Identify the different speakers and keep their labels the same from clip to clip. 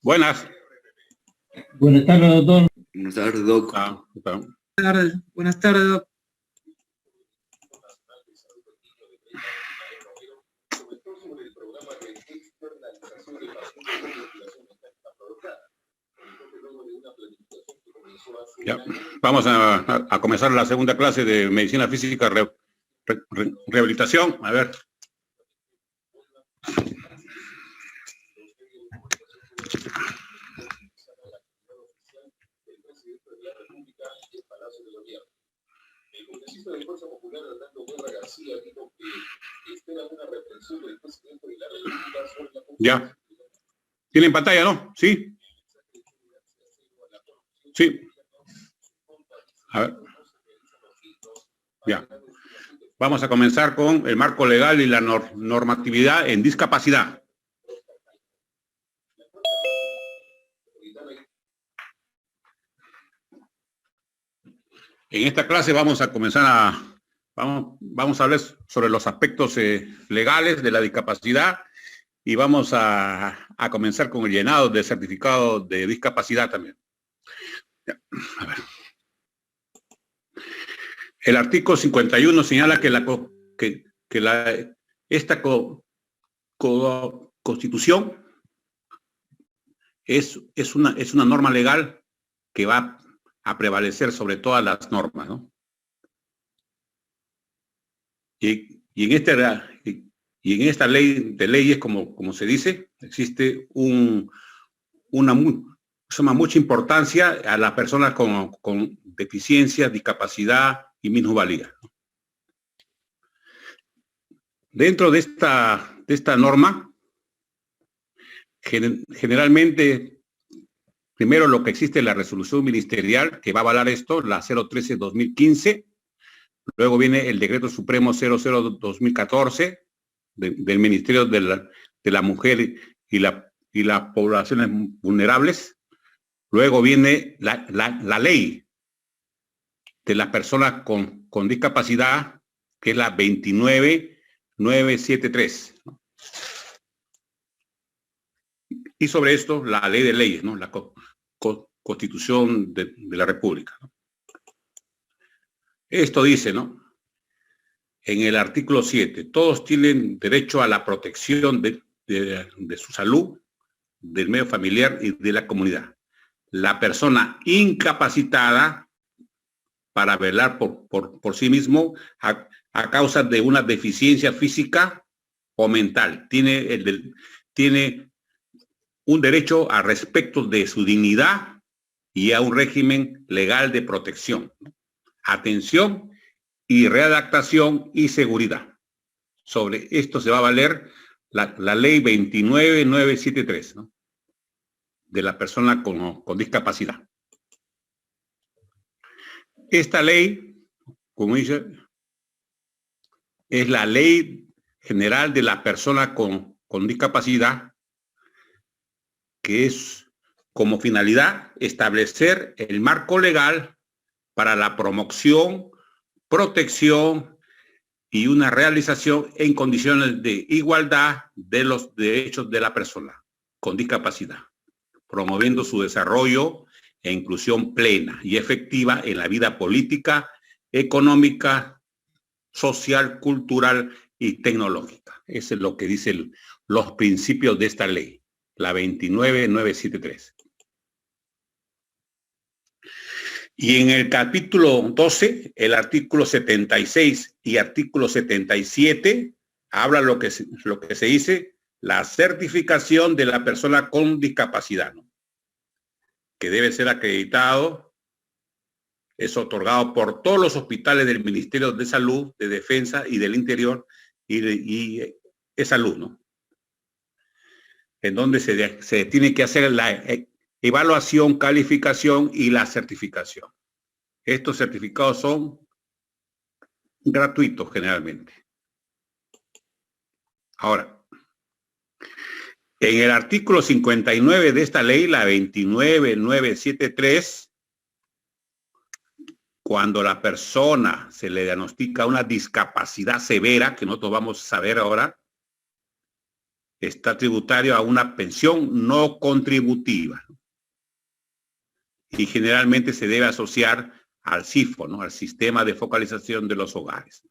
Speaker 1: Buenas.
Speaker 2: Buenas tardes, doctor.
Speaker 3: Buenas tardes, doc.
Speaker 4: Buenas tardes, doc.
Speaker 1: Ya. Vamos a comenzar la segunda clase de Medicina Física, Rehabilitación. A ver. Ya. ¿Tienen pantalla, no? ¿Sí? Sí. A ver. Ya. Vamos a comenzar con el marco legal y la normatividad en discapacidad. En esta clase vamos a comenzar vamos a hablar sobre los aspectos legales de la discapacidad y vamos a comenzar con el llenado del certificado de discapacidad también. Ya, a ver. El artículo 51 señala que esta Constitución es una norma legal que va a prevalecer sobre todas las normas, ¿no? Y en esta ley de leyes, como se dice, existe mucha importancia a las personas con deficiencia, discapacidad y minusvalía. Dentro de esta norma, generalmente, primero lo que existe es la resolución ministerial que va a avalar esto, la 013-2015, luego viene el decreto supremo 00-2014 del Ministerio de la Mujer y las poblaciones vulnerables. Luego viene la ley de las personas con discapacidad, que es la 29973. ¿No? Y sobre esto, la ley de leyes, ¿no? La Constitución de la República, ¿no? Esto dice, ¿no? En el artículo 7, todos tienen derecho a la protección de su salud, del medio familiar y de la comunidad. La persona incapacitada para velar por sí mismo a causa de una deficiencia física o mental. Tiene un derecho a respecto de su dignidad y a un régimen legal de protección, ¿no? Atención y readaptación y seguridad. Sobre esto se va a valer la ley 29973, ¿no? De la persona con discapacidad. Esta ley, como dice, es la ley general de la persona con discapacidad, que es como finalidad establecer el marco legal para la promoción, protección y una realización en condiciones de igualdad de los derechos de la persona con discapacidad, promoviendo su desarrollo e inclusión plena y efectiva en la vida política, económica, social, cultural y tecnológica. Eso es lo que dicen los principios de esta ley, la 29973. Y en el capítulo 12, el artículo 76 y artículo 77, habla lo que se dice, la certificación de la persona con discapacidad, ¿no? Que debe ser acreditado, es otorgado por todos los hospitales del Ministerio de Salud, de Defensa y del Interior y de Salud, ¿no? En donde se tiene que hacer la evaluación, calificación y la certificación. Estos certificados son gratuitos generalmente. Ahora, en el artículo 59 de esta ley, la 29973, cuando la persona se le diagnostica una discapacidad severa, que nosotros vamos a saber ahora, está tributario a una pensión no contributiva. Y generalmente se debe asociar al SIFO, ¿no? Al sistema de focalización de los hogares.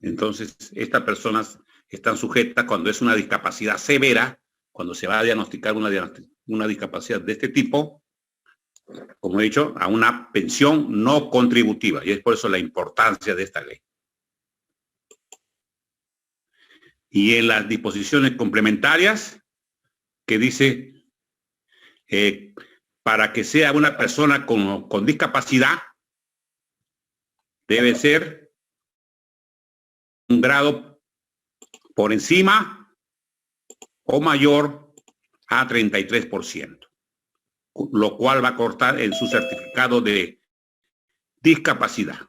Speaker 1: Entonces, estas personas están sujetas cuando es una discapacidad severa, cuando se va a diagnosticar una discapacidad de este tipo, como he dicho, a una pensión no contributiva. Y es por eso la importancia de esta ley. Y en las disposiciones complementarias, que dice, para que sea una persona con discapacidad, debe ser un grado por encima o mayor a 33%, lo cual va a cortar en su certificado de discapacidad.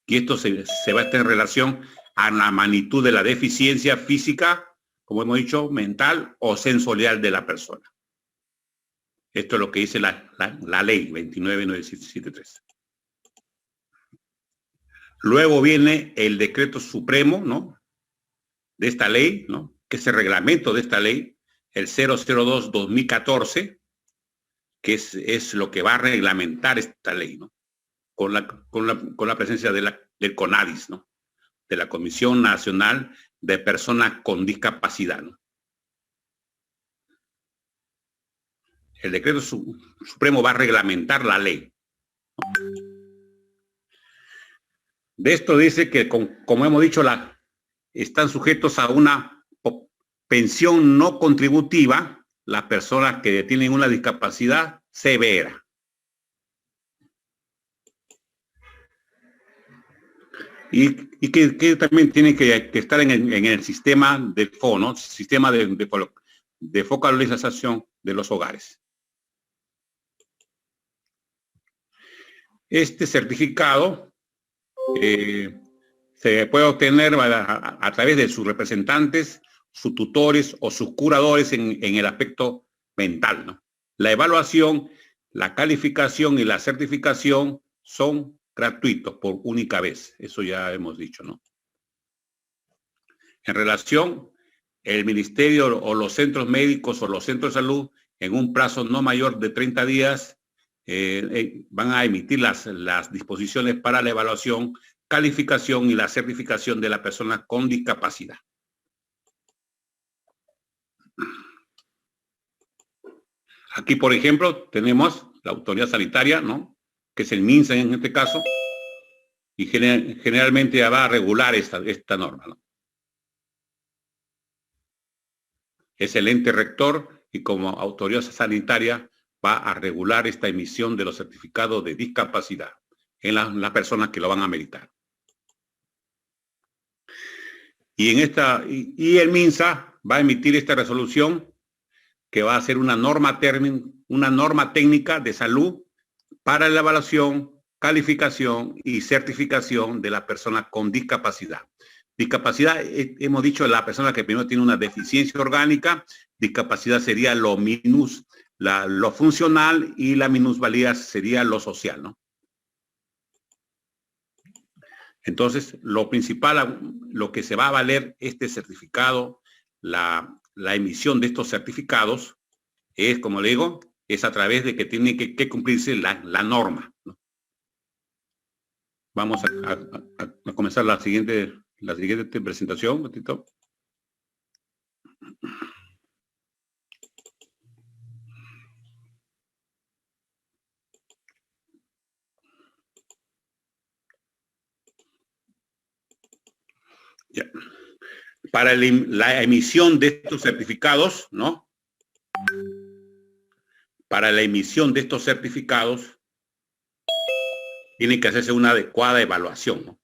Speaker 1: Y esto se va a estar en relación a la magnitud de la deficiencia física, como hemos dicho, mental o sensorial de la persona. Esto es lo que dice la ley 29.973. Luego viene el decreto supremo, ¿no?, de esta ley, ¿no?, que es el reglamento de esta ley, el 002-2014, que es lo que va a reglamentar esta ley, ¿no?, con la presencia del CONADIS, ¿no?, de la Comisión Nacional de Personas con Discapacidad, ¿no? El decreto supremo va a reglamentar la ley. De esto dice que, como hemos dicho, están sujetos a una pensión no contributiva las personas que tienen una discapacidad severa. Y que también tienen que estar en el sistema del FO, ¿no?, sistema de focalización de los hogares. Este certificado se puede obtener a través de sus representantes, sus tutores o sus curadores en el aspecto mental, ¿no? La evaluación, la calificación y la certificación son gratuitos por única vez. Eso ya hemos dicho, ¿no? En relación, el ministerio o los centros médicos o los centros de salud, en un plazo no mayor de 30 días, van a emitir las disposiciones para la evaluación, calificación y la certificación de la persona con discapacidad. Aquí, por ejemplo, tenemos la autoridad sanitaria, ¿no?, que es el MINSA en este caso, y generalmente va a regular esta norma, ¿no? Es el ente rector y como autoridad sanitaria va a regular esta emisión de los certificados de discapacidad en las personas que lo van a meritar. Y el MINSA va a emitir esta resolución que va a ser una norma técnica de salud para la evaluación, calificación y certificación de la persona con discapacidad. Discapacidad, hemos dicho, la persona que primero tiene una deficiencia orgánica. Discapacidad sería lo funcional y la minusvalía sería lo social, ¿no? Entonces, lo principal, lo que se va a valer este certificado, la emisión de estos certificados, es, como le digo, es a través de que tiene que cumplirse la norma, ¿no? Vamos a comenzar la siguiente presentación, un ratito. Ya. Para la emisión de estos certificados, ¿no? Para la emisión de estos certificados, tiene que hacerse una adecuada evaluación, ¿no?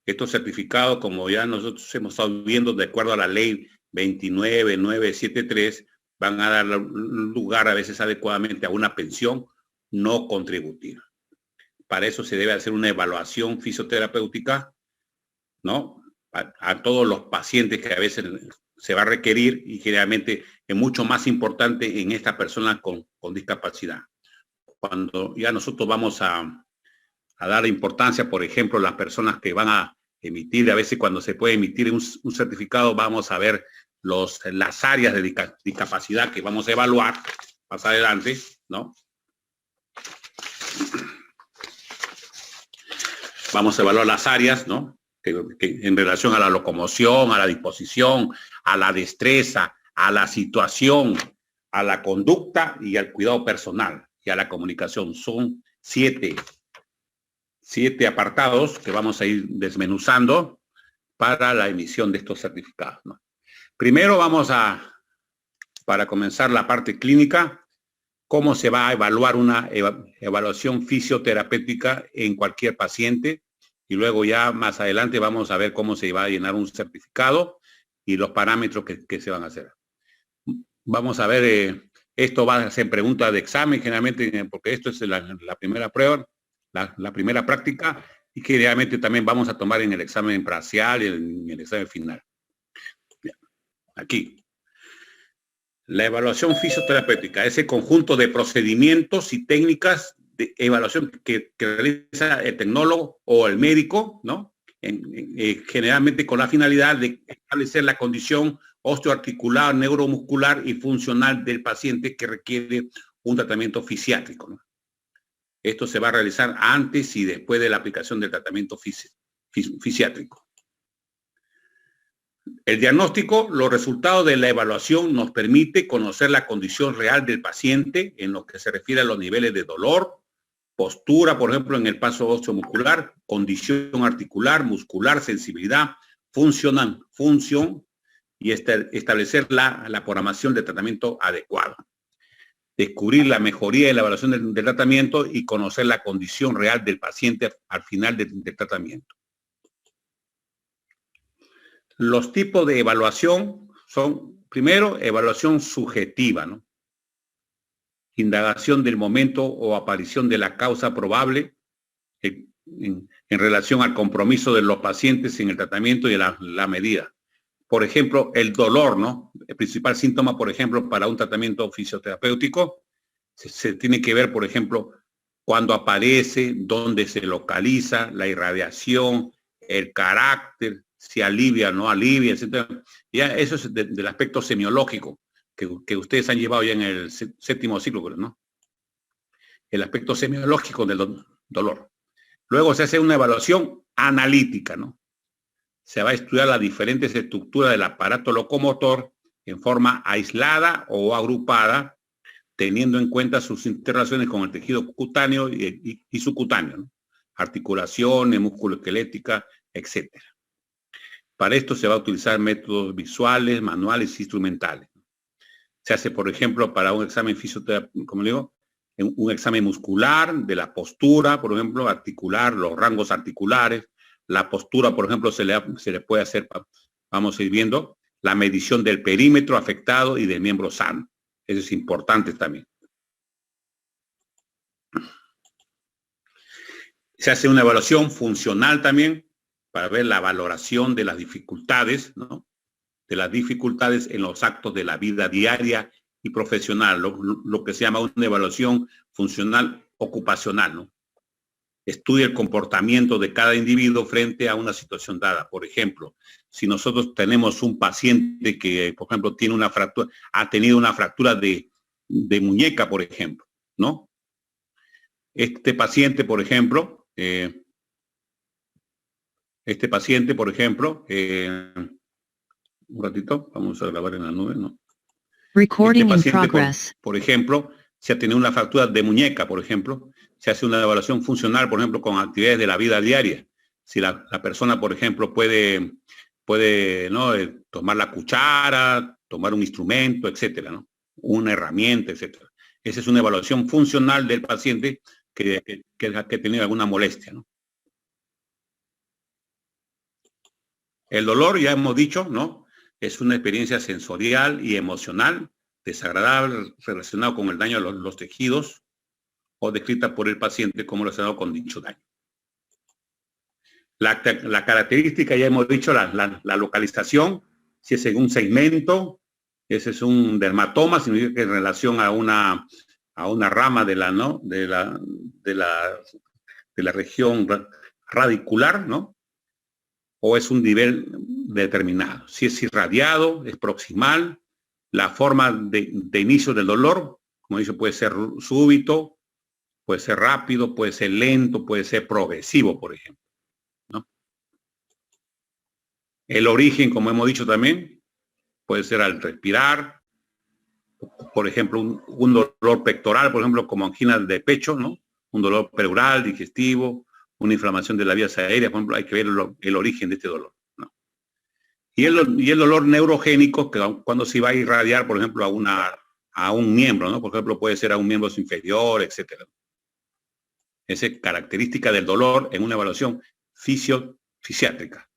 Speaker 1: Estos certificados, como ya nosotros hemos estado viendo, de acuerdo a la ley 29.973, van a dar lugar a veces adecuadamente a una pensión no contributiva. Para eso se debe hacer una evaluación fisioterapéutica, ¿no?, a todos los pacientes que a veces se va a requerir, y generalmente es mucho más importante en esta persona con discapacidad. Cuando ya nosotros vamos a dar importancia, por ejemplo, las personas que van a emitir. A veces cuando se puede emitir un certificado vamos a ver las áreas de discapacidad que vamos a evaluar más adelante, ¿no? Vamos a evaluar las áreas, ¿no? Que en relación a la locomoción, a la disposición, a la destreza, a la situación, a la conducta y al cuidado personal y a la comunicación. Son siete apartados que vamos a ir desmenuzando para la emisión de estos certificados, ¿no? Primero para comenzar la parte clínica, cómo se va a evaluar una evaluación fisioterapéutica en cualquier paciente, y luego ya más adelante vamos a ver cómo se va a llenar un certificado y los parámetros que se van a hacer. Vamos a ver, esto va a ser pregunta de examen generalmente, porque esto es la primera prueba, la primera práctica, y que realmente también vamos a tomar en el examen parcial y en el examen final. Aquí. La evaluación fisioterapéutica, ese conjunto de procedimientos y técnicas de evaluación que realiza el tecnólogo o el médico, ¿no? Generalmente con la finalidad de establecer la condición osteoarticular, neuromuscular y funcional del paciente que requiere un tratamiento fisiátrico, ¿no? Esto se va a realizar antes y después de la aplicación del tratamiento fisiátrico. El diagnóstico, los resultados de la evaluación nos permite conocer la condición real del paciente en lo que se refiere a los niveles de dolor, postura, por ejemplo, en el paso osteomuscular, condición articular, muscular, sensibilidad, función y establecer la programación de tratamiento adecuado. Descubrir la mejoría de la evaluación del tratamiento y conocer la condición real del paciente al final del tratamiento. Los tipos de evaluación son, primero, evaluación subjetiva, ¿no? Indagación del momento o aparición de la causa probable en relación al compromiso de los pacientes en el tratamiento y la medida. Por ejemplo, el dolor, ¿no? El principal síntoma, por ejemplo, para un tratamiento fisioterapéutico, se tiene que ver, por ejemplo, cuándo aparece, dónde se localiza, la irradiación, el carácter, si alivia o no alivia, etc. Ya eso es del aspecto semiológico que ustedes han llevado ya en el séptimo ciclo, ¿no? El aspecto semiológico del dolor. Luego se hace una evaluación analítica, ¿no? Se va a estudiar las diferentes estructuras del aparato locomotor en forma aislada o agrupada, teniendo en cuenta sus interrelaciones con el tejido cutáneo y subcutáneo, ¿no? Articulaciones, musculoesquelética, etcétera. Para esto se va a utilizar métodos visuales, manuales e instrumentales. Se hace, por ejemplo, para un examen fisioterapéutico, como digo, un examen muscular, de la postura, por ejemplo, articular, los rangos articulares. La postura, por ejemplo, se le puede hacer, vamos a ir viendo, la medición del perímetro afectado y del miembro sano. Eso es importante también. Se hace una evaluación funcional también, para ver la valoración de las dificultades, ¿no? De las dificultades en los actos de la vida diaria y profesional, lo que se llama una evaluación funcional ocupacional, ¿no? Estudia el comportamiento de cada individuo frente a una situación dada. Por ejemplo, si nosotros tenemos un paciente que, por ejemplo, tiene una fractura, ha tenido una fractura de muñeca, por ejemplo, ¿no? Este paciente, por ejemplo, un ratito, vamos a grabar en la nube, ¿no?
Speaker 3: Recording in progress.
Speaker 1: Por ejemplo, si ha tenido una fractura de muñeca, por ejemplo, se hace una evaluación funcional, por ejemplo, con actividades de la vida diaria. Si la persona, por ejemplo, puede ¿no? Tomar la cuchara, tomar un instrumento, etcétera, ¿no? Una herramienta, etcétera. Esa es una evaluación funcional del paciente que ha tenido alguna molestia, ¿no? El dolor, ya hemos dicho, ¿no? Es una experiencia sensorial y emocional desagradable relacionado con el daño a los tejidos o descrita por el paciente como relacionado con dicho daño. La característica, ya hemos dicho, la localización, si es en un segmento, ese es un dermatoma, significa que en relación a una rama de la región radicular, ¿no? o es un nivel determinado. Si es irradiado, es proximal. La forma de inicio del dolor, como dice, puede ser súbito, puede ser rápido, puede ser lento, puede ser progresivo, por ejemplo, ¿no? El origen, como hemos dicho también, puede ser al respirar, por ejemplo, un dolor pectoral, por ejemplo, como angina de pecho, ¿no? Un dolor pleural, digestivo, una inflamación de las vías aéreas, por ejemplo, hay que ver el origen de este dolor, ¿no? Y el dolor neurogénico, que cuando se va a irradiar, por ejemplo, a un miembro, ¿no? Por ejemplo, puede ser a un miembro inferior, etcétera. Esa es característica del dolor en una evaluación fisiátrica.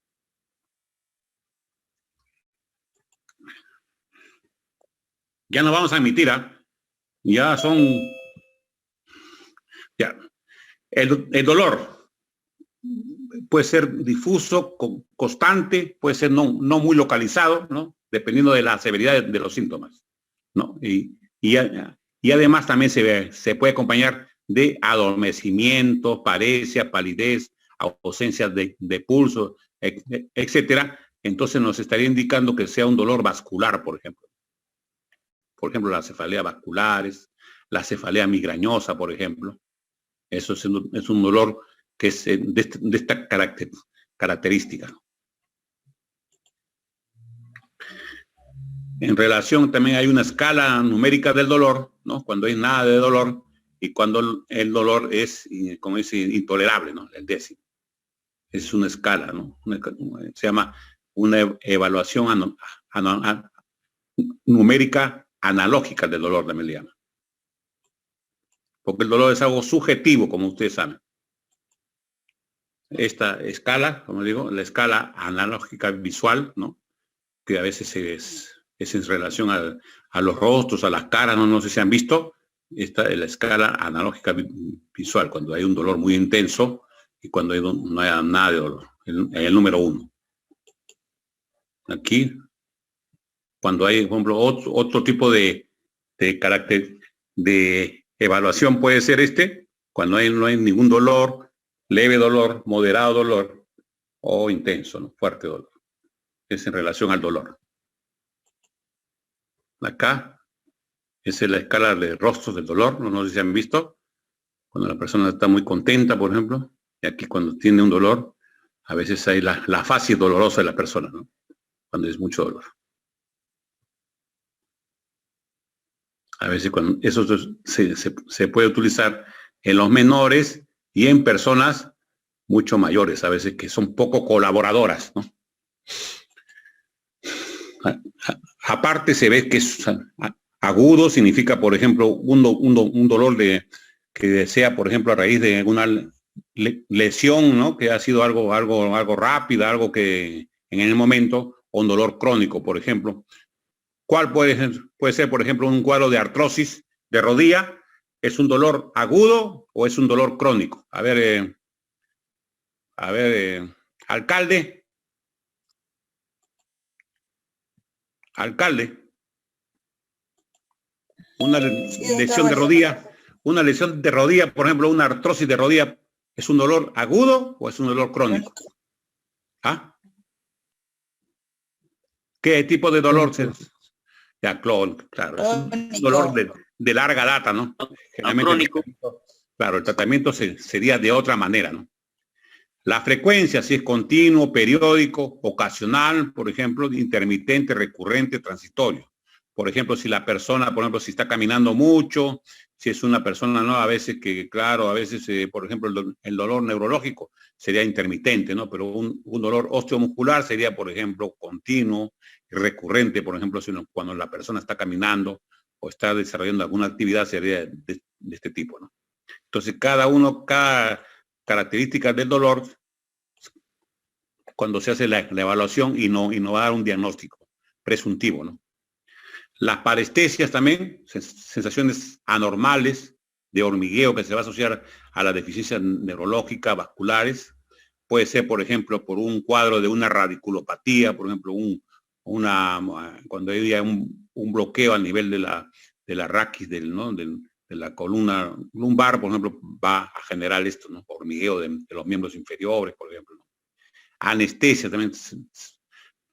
Speaker 1: Ya nos vamos a admitir, ya son... Ya. El dolor puede ser difuso, constante, puede ser no muy localizado, ¿no? Dependiendo de la severidad de los síntomas, ¿no? Y además también se puede acompañar de adormecimiento, paresia, palidez, ausencia de pulso, etcétera. Entonces nos estaría indicando que sea un dolor vascular, por ejemplo. Por ejemplo, las cefaleas vasculares, la cefalea migrañosa, por ejemplo. Eso es un dolor que es de esta característica. En relación, también hay una escala numérica del dolor, ¿no? Cuando hay nada de dolor y cuando el dolor es, como dice, intolerable, ¿no? El décimo. Es una escala, ¿no? Se llama una evaluación numérica analógica del dolor, también le llama. Porque el dolor es algo subjetivo, como ustedes saben. Esta escala, como digo, la escala analógica visual, ¿no? Que a veces es en relación a los rostros, a las caras, no sé si han visto. Esta es la escala analógica visual, cuando hay un dolor muy intenso y cuando no hay nada de dolor. El número 1. Aquí, cuando hay, por ejemplo, otro tipo de carácter de evaluación puede ser cuando no hay ningún dolor, leve dolor, moderado dolor o intenso, ¿no? Fuerte dolor. Es en relación al dolor. Acá, esa es la escala de rostros del dolor, no sé si han visto. Cuando la persona está muy contenta, por ejemplo, y aquí cuando tiene un dolor, a veces hay la fase dolorosa de la persona, ¿no? Cuando es mucho dolor. A veces cuando eso se puede utilizar en los menores y en personas mucho mayores, a veces que son poco colaboradoras, ¿no? Aparte se ve que es agudo, significa, por ejemplo, un dolor que sea, por ejemplo, a raíz de una lesión, ¿no? Que ha sido algo rápido, algo que en el momento, o un dolor crónico, por ejemplo. ¿Cuál puede ser, por ejemplo, un cuadro de artrosis de rodilla? ¿Es un dolor agudo o es un dolor crónico? A ver, alcalde. Una lesión de rodilla, por ejemplo, una artrosis de rodilla, ¿es un dolor agudo o es un dolor crónico? ¿Ah? ¿Qué tipo de dolor? Ya, claro, es un dolor de larga data, ¿no? Crónico. Claro, el tratamiento sería de otra manera, ¿no? La frecuencia, si es continuo, periódico, ocasional, por ejemplo, intermitente, recurrente, transitorio. Por ejemplo, si la persona, por ejemplo, si está caminando mucho, si es una persona, ¿no? A veces que, claro, a veces, por ejemplo, el dolor neurológico sería intermitente, ¿no? Pero un dolor osteomuscular sería, por ejemplo, continuo y recurrente, por ejemplo, cuando la persona está caminando o está desarrollando alguna actividad sería de este tipo, ¿no? Entonces, cada característica del dolor, cuando se hace la evaluación y no va a dar un diagnóstico presuntivo, ¿no? Las parestesias también, sensaciones anormales de hormigueo que se va a asociar a la deficiencia neurológica, vasculares. Puede ser, por ejemplo, por un cuadro de una radiculopatía, por ejemplo, cuando hay un bloqueo a nivel de la raquis, de la columna lumbar, por ejemplo, va a generar esto, ¿no? Hormigueo de los miembros inferiores, por ejemplo, ¿no? Anestesia también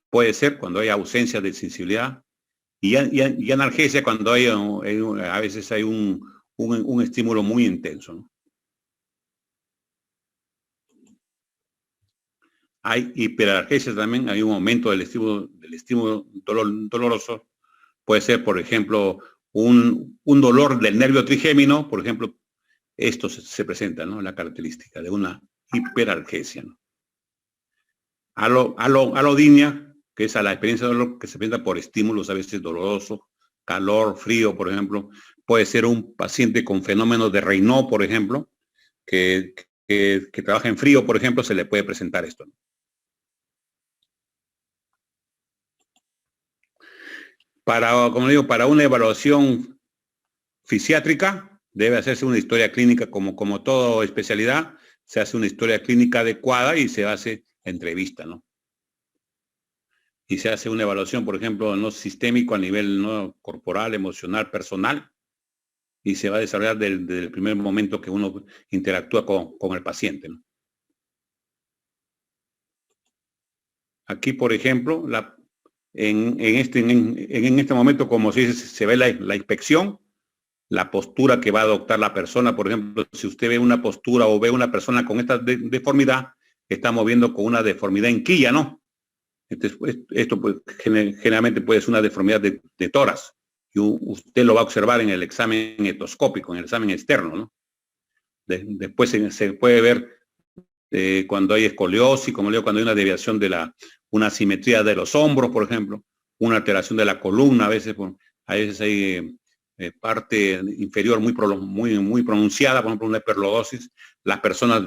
Speaker 1: puede ser cuando hay ausencia de sensibilidad. Y analgesia cuando a veces hay un estímulo muy intenso, ¿no? Hay hiperalgesia también, hay un aumento del estímulo doloroso. Puede ser, por ejemplo, un dolor del nervio trigémino, por ejemplo, esto se presenta, ¿no? La característica de una hiperalgesia, ¿no? Alodinia, que es a la experiencia de dolor que se presenta por estímulos a veces dolorosos, calor, frío, por ejemplo. Puede ser un paciente con fenómenos de Raynaud, por ejemplo, que trabaja en frío, por ejemplo, se le puede presentar esto, ¿no? Como digo, para una evaluación fisiátrica debe hacerse una historia clínica como toda especialidad, se hace una historia clínica adecuada y se hace entrevista, ¿no? Y se hace una evaluación, por ejemplo, no sistémico a nivel no corporal, emocional, personal, y se va a desarrollar desde el primer momento que uno interactúa con el paciente, ¿no? Aquí, por ejemplo, en este momento, como se ve la inspección, la postura que va a adoptar la persona. Por ejemplo, si usted ve una postura o ve una persona con esta deformidad, estamos viendo con una deformidad en quilla, ¿no? Entonces, esto pues, generalmente puede ser una deformidad de tórax. Y usted lo va a observar en el examen etoscópico, en el examen externo, ¿no? Después se puede ver cuando hay escoliosis, como digo, cuando hay una desviación una asimetría de los hombros, por ejemplo, una alteración de la columna, a veces hay parte inferior muy pronunciada, por ejemplo, una hiperlordosis. Las personas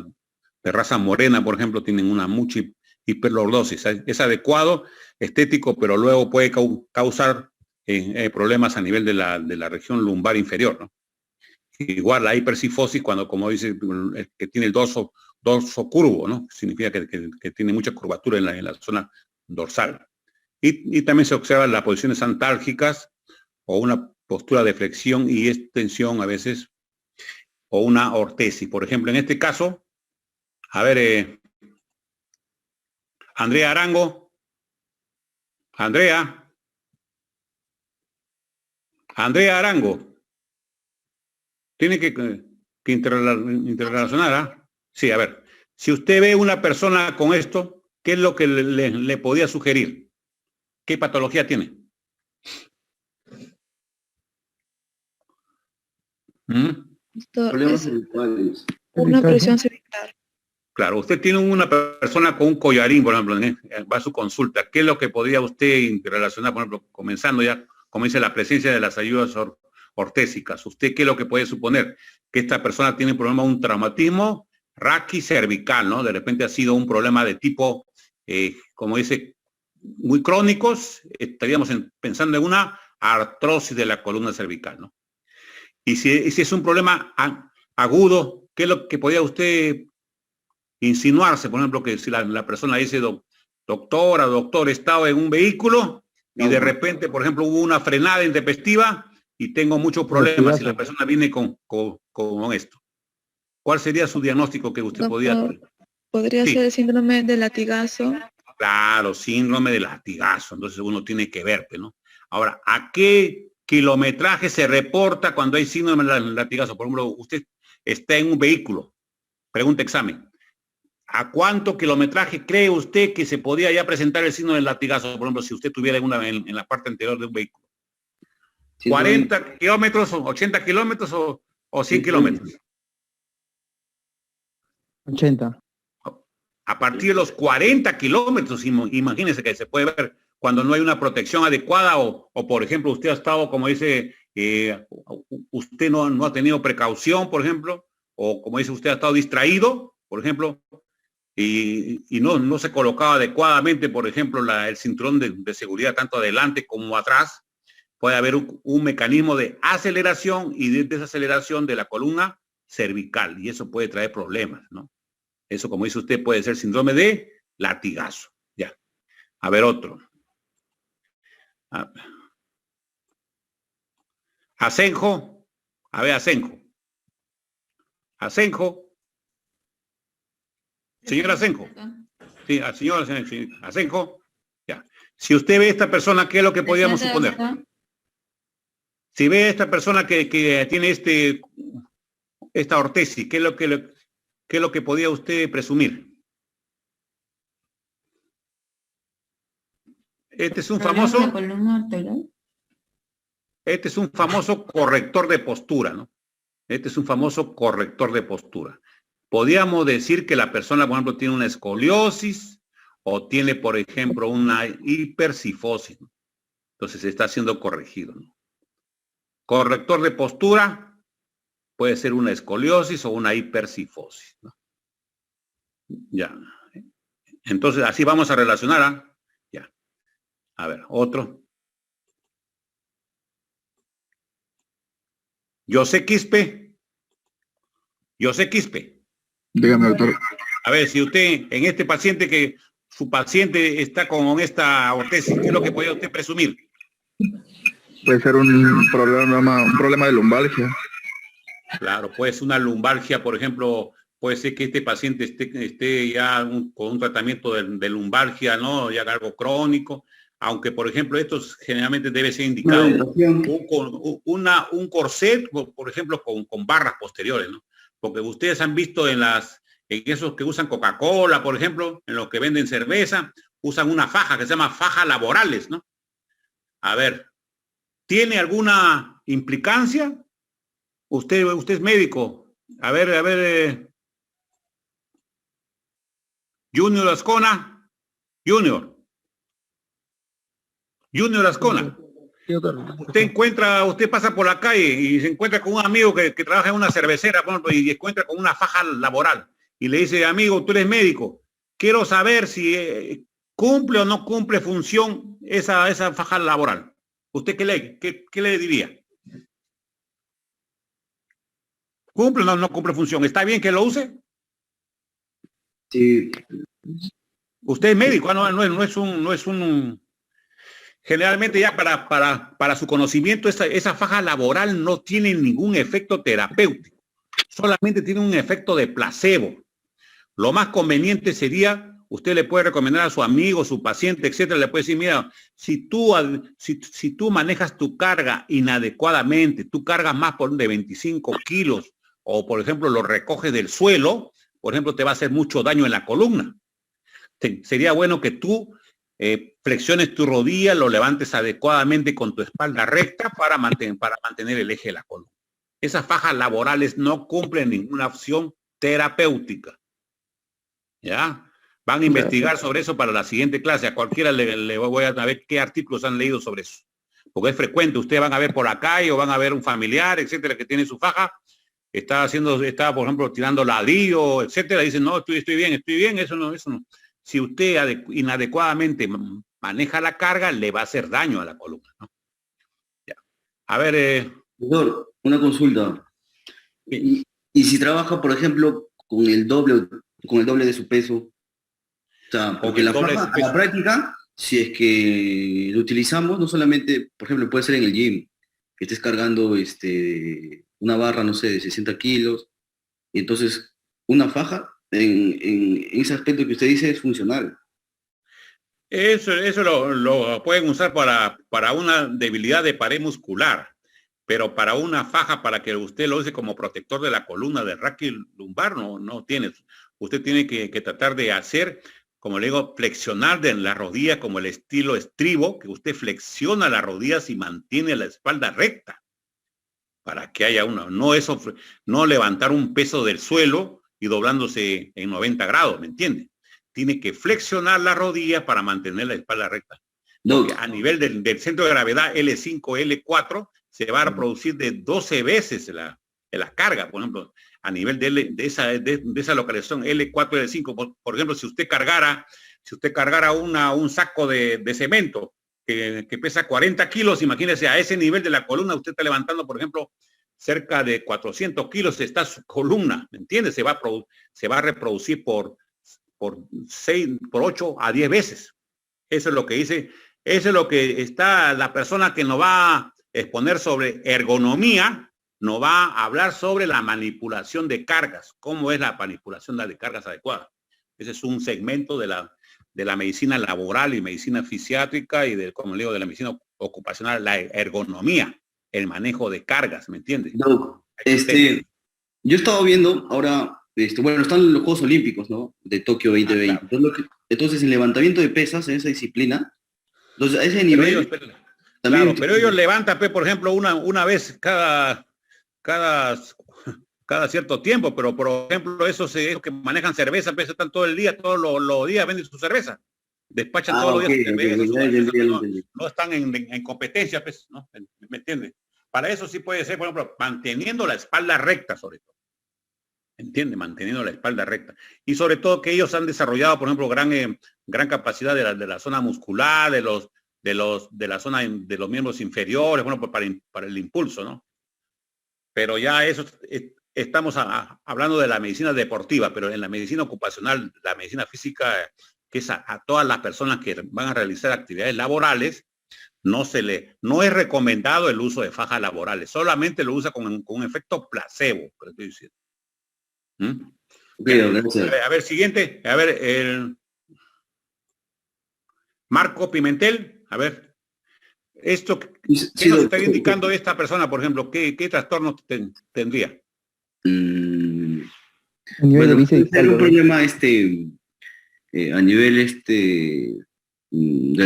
Speaker 1: de raza morena, por ejemplo, tienen una mucha hiperlordosis. Es adecuado, estético, pero luego puede causar problemas a nivel de la región lumbar inferior, ¿no? Igual la hipercifosis, cuando, como dice, que tiene el dorso curvo, ¿no? Significa que tiene mucha curvatura en la zona dorsal. Y también se observan las posiciones antálgicas o una postura de flexión y extensión a veces, o una ortesis. Por ejemplo, en este caso, a ver, Andrea Arango. Andrea Arango. Tiene que interrelacionar, ¿ah? Sí, a ver. Si usted ve una persona con esto, ¿qué es lo que le podía sugerir? ¿Qué patología tiene?
Speaker 5: Esto es una presión cervical.
Speaker 1: Claro, usted tiene una persona con un collarín, por ejemplo, va a su consulta. ¿Qué es lo que podría usted interrelacionar, por ejemplo, comenzando ya, como dice, la presencia de las ayudas ortésicas? ¿Usted qué es lo que puede suponer? Que esta persona tiene un problema, un traumatismo raquicervical, ¿no? De repente ha sido un problema de tipo, como dice, muy crónicos. Estaríamos pensando en una artrosis de la columna cervical, ¿no? Y si es un problema agudo, ¿qué es lo que podría usted insinuarse? Por ejemplo, que si la persona dice, doctora, doctor, estaba en un vehículo y de repente, por ejemplo, hubo una frenada intempestiva y tengo muchos problemas si la persona viene con esto. ¿Cuál sería su diagnóstico que usted
Speaker 5: podría ser el síndrome de latigazo?
Speaker 1: Claro, síndrome de latigazo. Entonces uno tiene que ver, ¿no? Ahora, ¿a qué kilometraje se reporta cuando hay síndrome de latigazo? Por ejemplo, usted está en un vehículo, pregunta examen. ¿A cuánto kilometraje cree usted que se podía ya presentar el síndrome del latigazo? Por ejemplo, si usted tuviera en la parte anterior de un vehículo. 40 kilómetros, o 80 kilómetros o 100 kilómetros.
Speaker 2: 80.
Speaker 1: A partir de los 40 kilómetros, imagínense que se puede ver cuando no hay una protección adecuada o por ejemplo, usted ha estado, como dice, usted no ha tenido precaución, por ejemplo, o como dice, usted ha estado distraído, por ejemplo, y no se colocaba adecuadamente, por ejemplo, el cinturón de seguridad tanto adelante como atrás. Puede haber un mecanismo de aceleración y de desaceleración de la columna cervical, y eso puede traer problemas, ¿no? Eso, como dice usted, puede ser síndrome de latigazo. Ya. A ver, otro. Asenjo. A ver, Asenjo. Asenjo. Señor Asenjo. Sí, al señor Asenjo. Ya. Si usted ve a esta persona, ¿qué es lo que podríamos suponer? Si ve a esta persona que tiene esta ortesis, ¿qué es lo que podía usted presumir? Este es un famoso corrector de postura, ¿no? Este es un famoso corrector de postura. Podríamos decir que la persona, por ejemplo, tiene una escoliosis o tiene, por ejemplo, una hipercifosis, ¿no? Entonces está siendo corregido, ¿no? Corrector de postura puede ser una escoliosis o una hipercifosis, ¿no? Ya. Entonces, así vamos a relacionar, ¿ah? Ya. A ver, otro. José Quispe.
Speaker 6: Dígame, doctor.
Speaker 1: A ver, si usted, en este paciente que su paciente está con esta ortesis, ¿qué es lo que puede usted presumir?
Speaker 6: Puede ser un problema de lumbalgia.
Speaker 1: Claro, puede ser una lumbalgia, por ejemplo, puede ser que este paciente esté ya con un tratamiento de lumbalgia, ¿no? Ya algo crónico, aunque, por ejemplo, esto generalmente debe ser indicado un corset, por ejemplo, con barras posteriores, ¿no? Porque ustedes han visto en esos que usan Coca-Cola, por ejemplo, en los que venden cerveza, usan una faja que se llama faja laborales, ¿no? A ver, ¿tiene alguna implicancia? Usted es médico. A ver, Junior Ascona. Junior Ascona. Usted pasa por la calle y se encuentra con un amigo que trabaja en una cervecera, por ejemplo, y se encuentra con una faja laboral y le dice, amigo, tú eres médico, quiero saber si cumple o no cumple función esa faja laboral. ¿Usted qué le diría? ¿Cumple o no cumple función? ¿Está bien que lo use?
Speaker 7: Sí.
Speaker 1: Usted es médico, no es un... Generalmente ya para su conocimiento, esa faja laboral no tiene ningún efecto terapéutico, solamente tiene un efecto de placebo. Lo más conveniente sería, usted le puede recomendar a su amigo, su paciente, etcétera, le puede decir, mira, si tú manejas tu carga inadecuadamente, tú cargas más de 25 kilos, o por ejemplo lo recoges del suelo, por ejemplo, te va a hacer mucho daño en la columna. Sería bueno que tú flexiones tu rodilla, lo levantes adecuadamente con tu espalda recta para mantener el eje de la columna. Esas fajas laborales no cumplen ninguna opción terapéutica. ¿Ya? Van a investigar sobre eso para la siguiente clase. A cualquiera le voy a ver qué artículos han leído sobre eso. Porque es frecuente. Ustedes van a ver por la calle o van a ver un familiar, etcétera, que tiene su faja. Está, por ejemplo, tirando ladrillo, etcétera. Dicen, no, estoy bien. Eso no. Si usted inadecuadamente maneja la carga, le va a hacer daño a la columna, ¿no? Ya. A ver...
Speaker 7: Doctor, una consulta. ¿Y si trabaja, por ejemplo, con el doble de su peso? O sea, porque la faja, a la práctica, si es que lo utilizamos, no solamente, por ejemplo, puede ser en el gym, que estés cargando una barra, no sé, de 60 kilos, y entonces una faja, en ese aspecto que usted dice, es funcional.
Speaker 1: Eso lo pueden usar para una debilidad de pared muscular, pero para una faja, para que usted lo use como protector de la columna del raquis lumbar, no tiene. Usted tiene que tratar de hacer, como le digo, flexionar de la rodilla como el estilo estribo, que usted flexiona las rodillas y mantiene la espalda recta, para que haya no levantar un peso del suelo y doblándose en 90 grados, ¿me entiende? Tiene que flexionar la rodilla para mantener la espalda recta. Porque a nivel del centro de gravedad L5, L4, se va a producir de 12 veces la carga, por ejemplo, a nivel de esa localización L4, L5. Por ejemplo, si usted cargara un saco de cemento que pesa 40 kilos, imagínese, a ese nivel de la columna usted está levantando, por ejemplo, cerca de 400 kilos está su columna, ¿me entiendes? Se va a reproducir por 8 a 10 veces. Eso es lo que dice, eso es lo que está la persona que nos va a exponer sobre ergonomía, nos va a hablar sobre la manipulación de cargas, cómo es la manipulación de cargas adecuada. Ese es un segmento de de la medicina laboral y medicina fisiátrica y del, como le digo, de la medicina ocupacional, la ergonomía, el manejo de cargas, ¿me entiendes?
Speaker 7: Doc, yo he estado viendo ahora, bueno, están los Juegos Olímpicos, ¿no? De Tokio 2020.
Speaker 1: Claro.
Speaker 7: Entonces, el levantamiento de pesas en esa disciplina, entonces a ese nivel...
Speaker 1: Pero ellos levantan, por ejemplo, una vez cada cierto tiempo, pero por ejemplo, esos que manejan cerveza, pues están todo el día, todos los días venden su cerveza. Despachan todos los días su cerveza, no están en competencia, pues, ¿no? ¿Me entiendes? Para eso sí puede ser, por ejemplo, manteniendo la espalda recta, sobre todo. ¿Entiende? Manteniendo la espalda recta. Y sobre todo que ellos han desarrollado, por ejemplo, gran capacidad de la zona muscular, de la zona de los miembros inferiores, bueno, pues para el impulso, ¿no? Pero ya eso, estamos hablando de la medicina deportiva, pero en la medicina ocupacional, la medicina física, que es a todas las personas que van a realizar actividades laborales, no es recomendado el uso de fajas laborales, solamente lo usa con un efecto placebo, que estoy diciendo. A ver, siguiente, a ver, el Marco Pimentel, a ver, esto, ¿qué nos está indicando esta persona, por ejemplo? ¿Qué trastorno tendría?
Speaker 7: Bueno, puede ser un problema a nivel de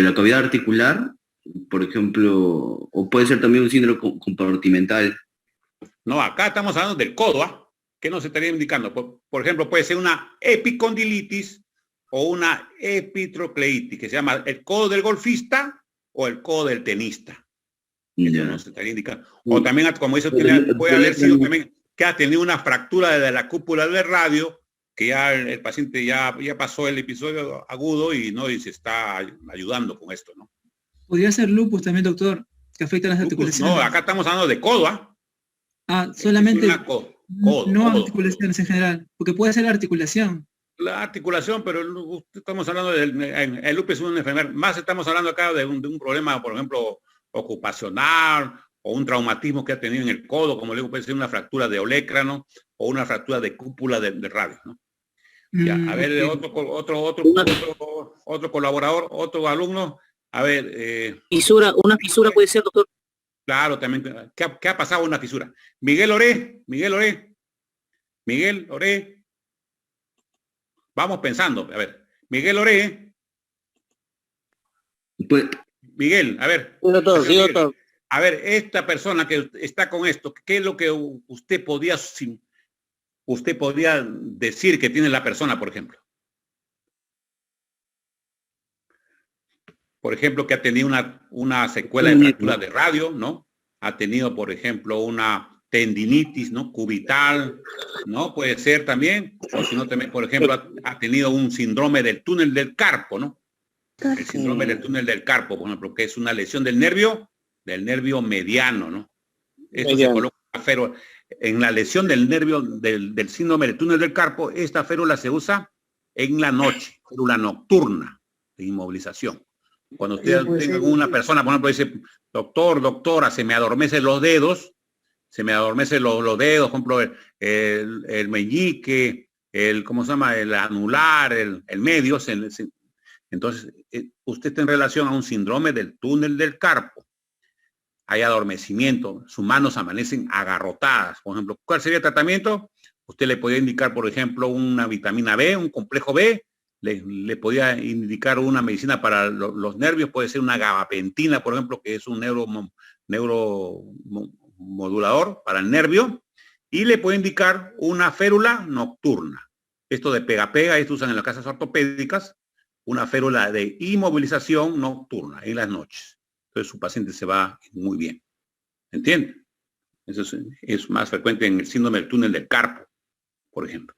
Speaker 7: la cavidad articular, por ejemplo, o puede ser también un síndrome compartimental.
Speaker 1: No, acá estamos hablando del codo, ¿ah? ¿Qué nos estaría indicando? Por ejemplo, puede ser una epicondilitis o una epitrocleitis, que se llama el codo del golfista o el codo del tenista. Eso nos estaría indicando. O también, como dice usted, puede haber sido también que ha tenido una fractura de la cúpula del radio, que ya el paciente ya pasó el episodio agudo y se está ayudando con esto, ¿no?
Speaker 4: Podría ser lupus también, doctor, que afecta a las articulaciones.
Speaker 1: No, acá estamos hablando de codo, ¿ah?
Speaker 4: Solamente
Speaker 1: codo,
Speaker 4: articulaciones en general, porque puede ser la articulación.
Speaker 1: La articulación, pero estamos hablando el lupus es una enfermedad, más estamos hablando acá de un problema, por ejemplo, ocupacional, o un traumatismo que ha tenido en el codo, como le digo, puede ser una fractura de olecrano o una fractura de cúpula de radio, ¿no? Ya, a ver, otro colaborador, otro alumno, a ver.
Speaker 8: Una fisura puede ser, doctor.
Speaker 1: Claro, también. ¿Qué ha pasado una fisura? Miguel Oré. Vamos pensando, a ver. Miguel Oré.
Speaker 7: Pues,
Speaker 1: Miguel, a ver.
Speaker 8: Sí, doctor, sí, doctor.
Speaker 1: A ver, esta persona que está con esto, ¿qué es lo que usted podía decir que tiene la persona, por ejemplo? Por ejemplo, que ha tenido una secuela de fractura de radio, ¿no? Ha tenido, por ejemplo, una tendinitis, ¿no? Cubital, ¿no? Puede ser también, o si no, también, por ejemplo, ha tenido un síndrome del túnel del carpo, ¿no? El síndrome del túnel del carpo, por ejemplo, que es una lesión del nervio mediano, ¿no? Esto se coloca en la lesión del nervio del síndrome del túnel del carpo. Esta férula se usa en la noche, férula nocturna de inmovilización. Cuando usted tenga una persona, por ejemplo, dice, doctora, se me adormecen los dedos, por ejemplo, el meñique, ¿cómo se llama? El anular, el medio, entonces usted está en relación a un síndrome del túnel del carpo. Hay adormecimiento, sus manos amanecen agarrotadas. Por ejemplo, ¿cuál sería el tratamiento? Usted le podría indicar, por ejemplo, una vitamina B, un complejo B, le podía indicar una medicina para los nervios, puede ser una gabapentina, por ejemplo, que es un neuromodulador para el nervio, y le puede indicar una férula nocturna. Esto de pega-pega, esto usan en las casas ortopédicas, una férula de inmovilización nocturna en las noches. Entonces su paciente se va muy bien. ¿Entiende? Eso es más frecuente en el síndrome del túnel del carpo, por ejemplo.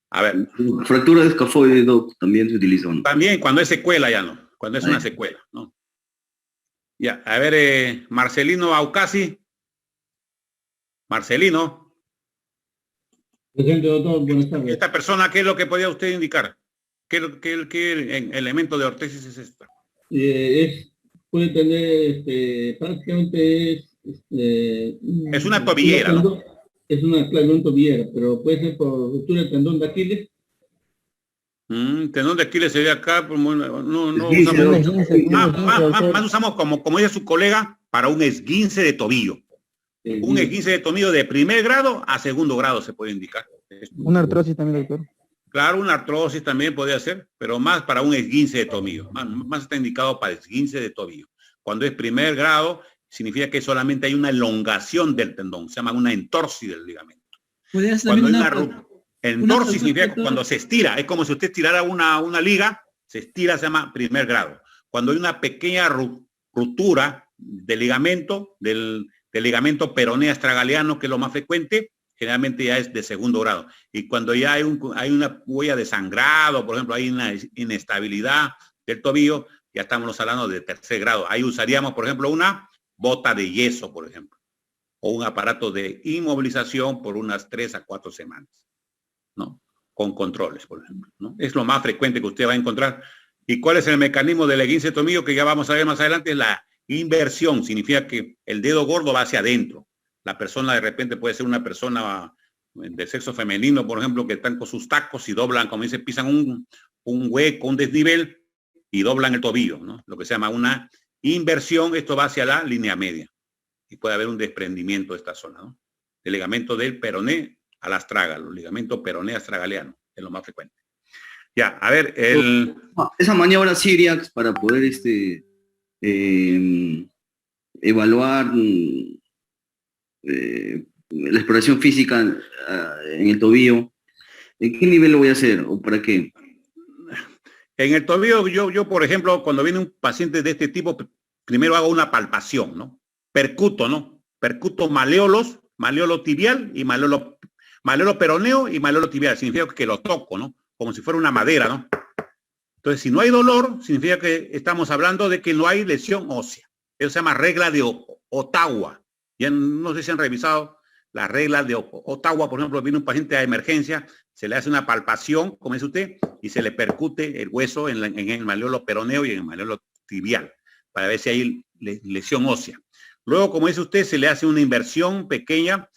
Speaker 1: A ver.
Speaker 7: Fractura de escafoide, doc, también se utiliza, ¿no?
Speaker 1: También cuando es secuela ya no. Cuando es una secuela, ¿no? Ya, a ver, Marcelino Aucasi. Marcelino.
Speaker 2: Presente, doctor, buenas tardes.
Speaker 1: Esta persona, ¿qué es lo que podía usted indicar? ¿Qué elemento de ortesis es esta?
Speaker 2: Puede tener, prácticamente
Speaker 1: es una tobillera, ¿no?
Speaker 2: Es una tobillera, pero puede ser por ruptura del tendón de Aquiles.
Speaker 1: Tendón de Aquiles sería acá, pues, no
Speaker 7: Esguince,
Speaker 1: usamos, más usamos como dice su colega, para un esguince de tobillo. Un esguince de tobillo de primer grado a segundo grado se puede indicar.
Speaker 9: Una artrosis también, doctor.
Speaker 1: Claro, una artrosis también podría ser, pero más para un esguince de tobillo. Más está indicado para esguince de tobillo. Cuando es primer grado, significa que solamente hay una elongación del tendón, se llama una entorsis del ligamento. Cuando hay una entorsis significa que cuando se estira, es como si usted tirara una liga, se estira, se llama primer grado. Cuando hay una pequeña ruptura del ligamento, del ligamento peroneo astragaliano, que es lo más frecuente, generalmente ya es de segundo grado. Y cuando ya hay una huella de sangrado, por ejemplo, hay una inestabilidad del tobillo, ya estamos hablando de tercer grado. Ahí usaríamos, por ejemplo, una bota de yeso, por ejemplo, o un aparato de inmovilización por unas 3 a 4 semanas, ¿no? Con controles, por ejemplo, ¿no? Es lo más frecuente que usted va a encontrar. ¿Y cuál es el mecanismo del esguince de tobillo? Que ya vamos a ver más adelante, es la inversión. Significa que el dedo gordo va hacia adentro. La persona de repente puede ser una persona de sexo femenino, por ejemplo, que están con sus tacos y doblan, como dice, pisan un hueco, un desnivel y doblan el tobillo, ¿no? Lo que se llama una inversión. Esto va hacia la línea media y puede haber un desprendimiento de esta zona, ¿no? El ligamento del peroné al astrágalo, el ligamento peroné astragaliano es lo más frecuente. Ya, a ver,
Speaker 7: esa maniobra Siriax para poder evaluar la exploración física en el tobillo, ¿en qué nivel lo voy a hacer o para qué?
Speaker 1: En el tobillo, yo por ejemplo, cuando viene un paciente de este tipo, primero hago una palpación, ¿no? Percuto, ¿no? Percuto maleolo tibial y maleolo peroneo y maleolo tibial. Significa que lo toco, ¿no? Como si fuera una madera, ¿no? Entonces, si no hay dolor, significa que estamos hablando de que no hay lesión ósea. Eso se llama regla de Ottawa. Ya no sé si han revisado las reglas de Ottawa. Por ejemplo, viene un paciente a emergencia, se le hace una palpación, como dice usted, y se le percute el hueso en el maleolo peroneo y en el maleolo tibial, para ver si hay lesión ósea. Luego, como dice usted, se le hace una inversión pequeña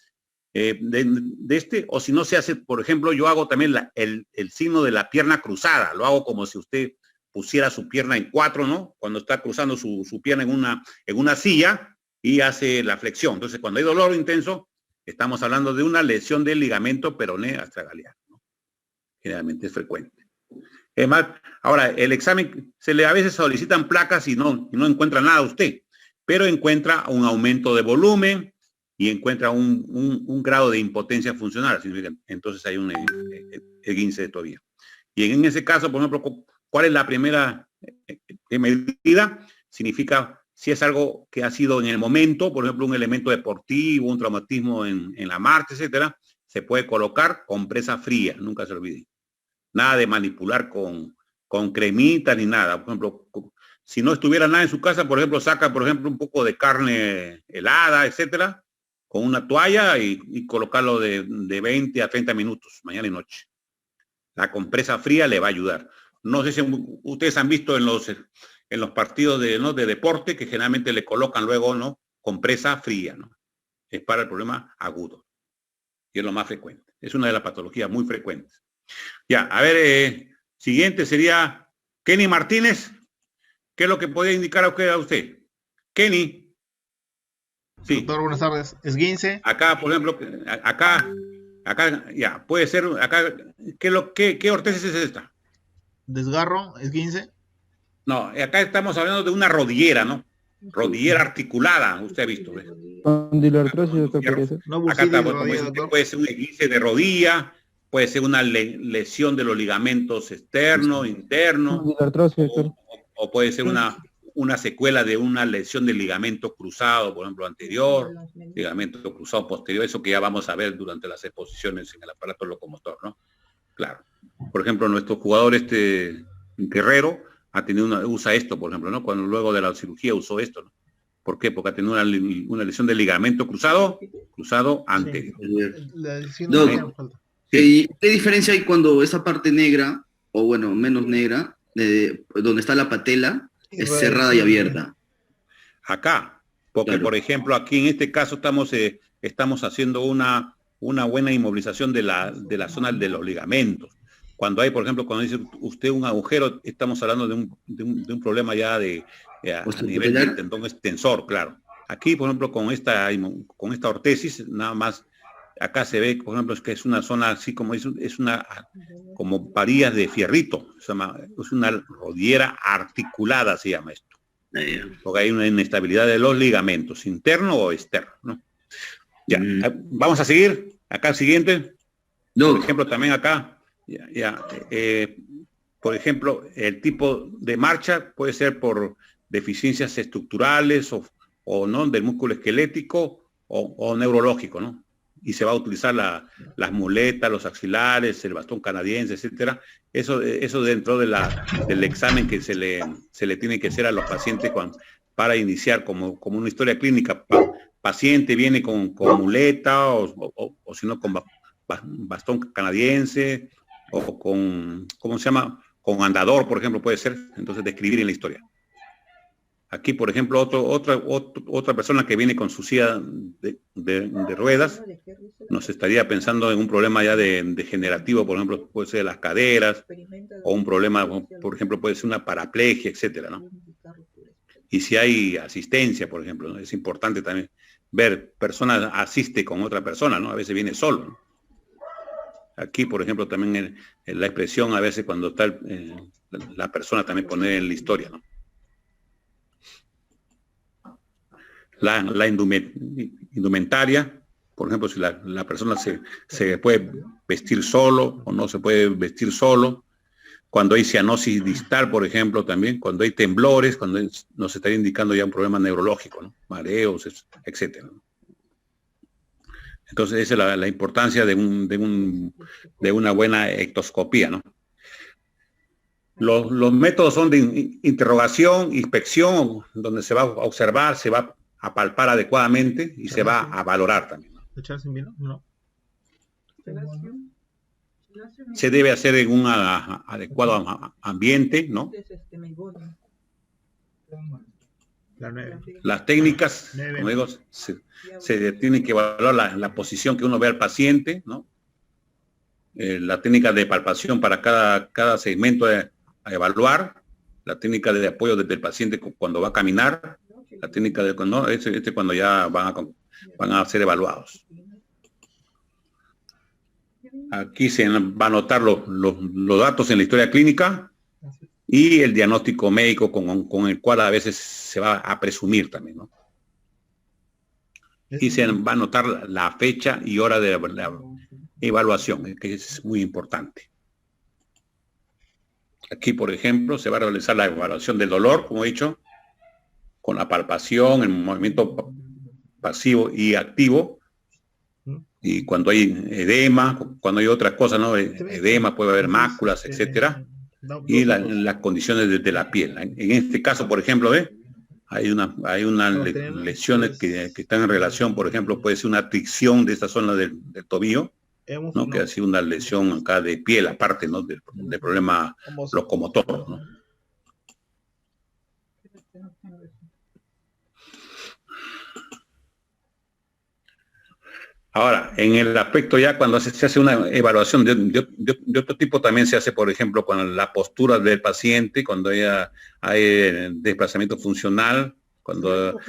Speaker 1: o si no se hace, por ejemplo, yo hago también el signo de la pierna cruzada. Lo hago como si usted pusiera su pierna en 4, ¿no? Cuando está cruzando su pierna en una silla y hace la flexión. Entonces, cuando hay dolor intenso, estamos hablando de una lesión del ligamento peroné astragaliano, ¿no? Generalmente es frecuente. Es más, ahora, el examen, a veces solicitan placas y no encuentra nada usted, pero encuentra un aumento de volumen y encuentra un grado de impotencia funcional. Entonces hay un esguince de tobillo. Y en ese caso, por ejemplo, ¿cuál es la primera medida? Significa si es algo que ha sido en el momento, por ejemplo, un elemento deportivo, un traumatismo en la marcha, etcétera, se puede colocar compresa fría, nunca se olvide. Nada de manipular con cremitas ni nada. Por ejemplo, si no estuviera nada en su casa, por ejemplo, saca, por ejemplo, un poco de carne helada, etcétera, con una toalla y colocarlo de 20 a 30 minutos, mañana y noche. La compresa fría le va a ayudar. No sé si ustedes han visto en los partidos de deporte que generalmente le colocan luego, ¿no? Compresa fría, ¿no? Es para el problema agudo. Y es lo más frecuente. Es una de las patologías muy frecuentes. Ya, a ver, siguiente sería Kenny Martínez. ¿Qué es lo que puede indicar a usted? Kenny. Sí.
Speaker 10: Doctor, buenas tardes. Esguince.
Speaker 1: Acá, por ejemplo, acá, ya, puede ser, acá, ¿qué ortesis es esta?
Speaker 10: Desgarro, esguince.
Speaker 1: No, acá estamos hablando de una rodillera, ¿no? Rodillera articulada, usted ha visto.
Speaker 9: Condiloartrosis, doctor, podría ser.
Speaker 1: Acá está, como dice, puede ser un esguince de rodilla, puede ser una lesión de los ligamentos externos, internos, o puede ser una secuela de una lesión del ligamento cruzado, por ejemplo, anterior, ligamento cruzado posterior, eso que ya vamos a ver durante las exposiciones en el aparato locomotor, ¿no? Claro. Por ejemplo, nuestro jugador Guerrero usa esto, por ejemplo, ¿no? Cuando luego de la cirugía usó esto, ¿no? ¿Por qué? Porque ha tenido una lesión del ligamento cruzado anterior.
Speaker 7: ¿Qué diferencia hay cuando esa parte negra, o bueno, menos negra, donde está la patela, es cerrada y abierta?
Speaker 1: Acá, porque claro, por ejemplo, aquí en este caso estamos haciendo una buena inmovilización de la zona de los ligamentos. Cuando hay, por ejemplo, cuando dice usted un agujero, estamos hablando de un problema ya a nivel del tendón extensor, claro. Aquí, por ejemplo, con esta ortesis, nada más, acá se ve, por ejemplo, es que es una zona así como como varillas de fierrito, es una rodillera articulada, se llama esto. Porque hay una inestabilidad de los ligamentos, interno o externo, ¿no? Ya, vamos a seguir. Acá el siguiente.
Speaker 7: No.
Speaker 1: Por ejemplo, también acá, por ejemplo, el tipo de marcha puede ser por deficiencias estructurales o no del músculo esquelético o neurológico, ¿no? Y se va a utilizar las muletas, los axilares, el bastón canadiense, etcétera. Eso dentro del examen que se le tiene que hacer a los pacientes para iniciar como una historia clínica. Paciente viene con muleta o si no con bastón canadiense o con, ¿cómo se llama? Con andador, por ejemplo, puede ser. Entonces, describir en la historia. Aquí, por ejemplo, otra persona que viene con su silla de ruedas, nos estaría pensando en un problema ya degenerativo, por ejemplo, puede ser de las caderas, o un problema, por ejemplo, puede ser una paraplegia, etcétera, ¿no? Y si hay asistencia, por ejemplo, ¿no? Es importante también ver, persona asiste con otra persona, ¿no? A veces viene solo, ¿no? Aquí, por ejemplo, también la expresión, a veces cuando está la persona también poner en la historia, ¿no? La indumentaria, por ejemplo, si la persona se puede vestir solo o no se puede vestir solo. Cuando hay cianosis distal, por ejemplo, también, cuando hay temblores, cuando nos estaría indicando ya un problema neurológico, ¿no? Mareos, etcétera, ¿no? Entonces, esa es la importancia de una buena ectoscopía, ¿no? Los métodos son de interrogación, inspección, donde se va a observar, se va a palpar adecuadamente y se va a valorar también, ¿no?
Speaker 10: No.
Speaker 1: Se debe hacer en un adecuado ambiente, ¿no? Las técnicas, como digo, se tienen que evaluar la posición que uno ve al paciente, ¿no? La técnica de palpación para cada segmento a evaluar, la técnica de apoyo desde el paciente cuando va a caminar, la técnica de cuando ya van a ser evaluados. Aquí se va a anotar los datos en la historia clínica y el diagnóstico médico con el cual a veces se va a presumir también, ¿no? Y se va a anotar la fecha y hora de la evaluación, que es muy importante. Aquí, por ejemplo, se va a realizar la evaluación del dolor, como he dicho, con la palpación, el movimiento pasivo y activo. Y cuando hay edema, cuando hay otras cosas, ¿no? Edema, puede haber máculas, etcétera. Y las condiciones de la piel. En este caso, por ejemplo, hay unas lesiones que están en relación, por ejemplo, puede ser una fricción de esta zona del tobillo, ¿no? Que ha sido una lesión acá de piel, aparte, ¿no? del problema locomotor, ¿no? Ahora, en el aspecto ya cuando se hace una evaluación de otro tipo, también se hace, por ejemplo, con la postura del paciente, cuando hay desplazamiento funcional, cuando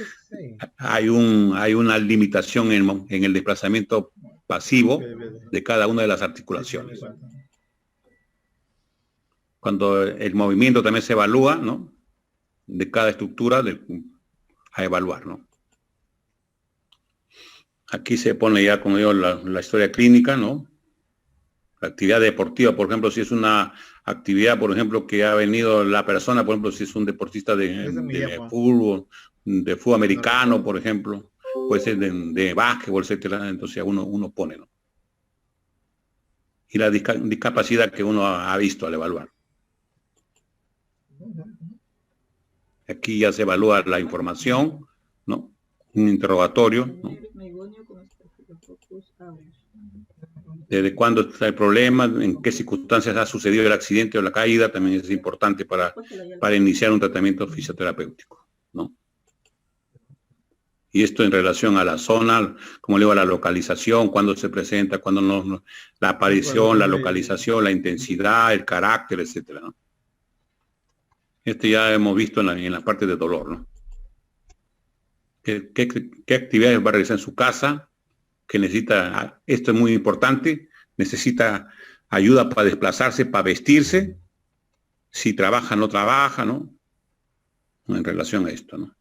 Speaker 1: hay una limitación en el desplazamiento pasivo de cada una de las articulaciones. Cuando el movimiento también se evalúa, ¿no? De cada estructura a evaluar, ¿no? Aquí se pone ya, como digo, la historia clínica, ¿no? La actividad deportiva, por ejemplo, si es una actividad, por ejemplo, que ha venido la persona, por ejemplo, si es un deportista de fútbol americano, por ejemplo, puede ser de básquetbol, etcétera, entonces uno pone, ¿no? Y la discapacidad que uno ha visto al evaluar. Aquí ya se evalúa la información, ¿no? Un interrogatorio, ¿no? Desde cuándo está el problema, en qué circunstancias ha sucedido el accidente o la caída, también es importante para iniciar un tratamiento fisioterapéutico, ¿no? Y esto en relación a la zona, como le digo, a la localización, cuándo se presenta, cuándo no, la aparición, la localización, la intensidad, el carácter, etcétera, ¿no? Esto ya hemos visto en la parte de dolor, ¿no? ¿Qué actividades va a realizar en su casa? Que necesita, esto es muy importante, necesita ayuda para desplazarse, para vestirse, si trabaja, no trabaja, ¿no? En relación a esto, ¿no?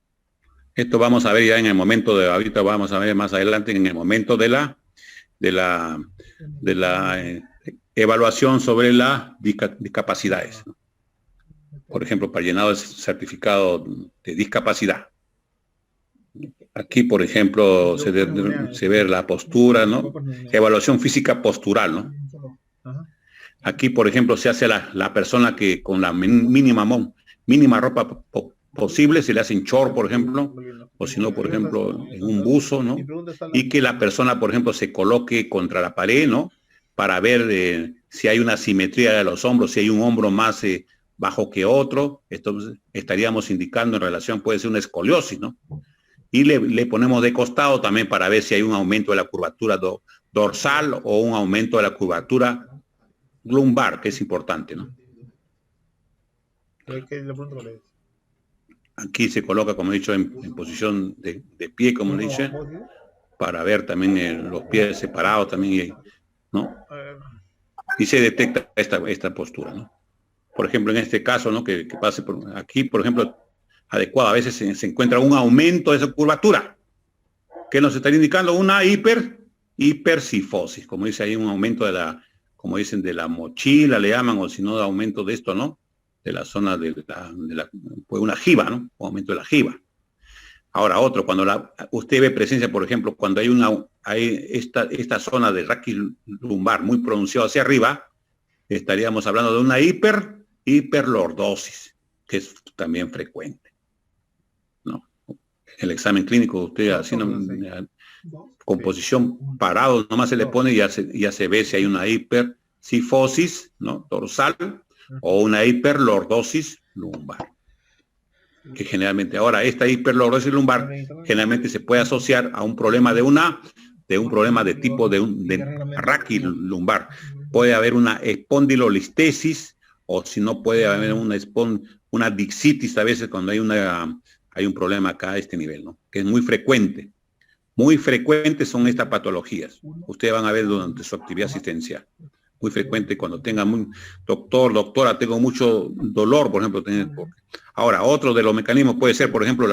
Speaker 1: Esto vamos a ver ya en el momento de, ahorita vamos a ver más adelante en el momento de la evaluación sobre las discapacidades, ¿no? Por ejemplo, para llenado de certificado de discapacidad. Aquí, por ejemplo, se ve la postura, ¿no? Evaluación física postural, ¿no? Aquí, por ejemplo, se hace la persona que con la mínima ropa posible, se le hacen short, por ejemplo, o si no, por ejemplo, en un buzo, ¿no? Y que la persona, por ejemplo, se coloque contra la pared, ¿no? Para ver si hay una simetría de los hombros, si hay un hombro más bajo que otro. Esto estaríamos indicando en relación, puede ser una escoliosis, ¿no? Y le ponemos de costado también para ver si hay un aumento de la curvatura dorsal o un aumento de la curvatura lumbar, que es importante, ¿no? Aquí se coloca, como he dicho, en posición de pie, como le dice, para ver también los pies separados también, ¿no? Y se detecta esta postura, ¿no? Por ejemplo, en este caso, ¿no? Que pase por aquí, por ejemplo, adecuado. A veces se encuentra un aumento de esa curvatura, que nos está indicando una hipercifosis, como dice ahí, un aumento de la, como dicen, de la mochila, le llaman, o si no, de aumento de esto, ¿no? De la zona pues una jiba, ¿no? Un aumento de la jiba. Ahora, otro, cuando usted ve presencia, por ejemplo, cuando hay esta zona de raquis lumbar muy pronunciado hacia arriba, estaríamos hablando de una hiperlordosis, que es también frecuente, ¿no? El examen clínico, usted haciendo composición parado, nomás se le pone y ya se ve si hay una hipercifosis, ¿no? Dorsal, o una hiperlordosis lumbar. Que generalmente, ahora, esta hiperlordosis lumbar generalmente se puede asociar a un problema de un problema de tipo de raquis lumbar. Puede haber una espondilolistesis, o si no puede haber una dixitis a veces cuando hay un problema acá a este nivel, ¿no? Que es muy frecuente. Muy frecuentes son estas patologías. Ustedes van a ver durante su actividad asistencial. Muy frecuente cuando tengan doctora, tengo mucho dolor, por ejemplo. Ahora, otro de los mecanismos puede ser, por ejemplo,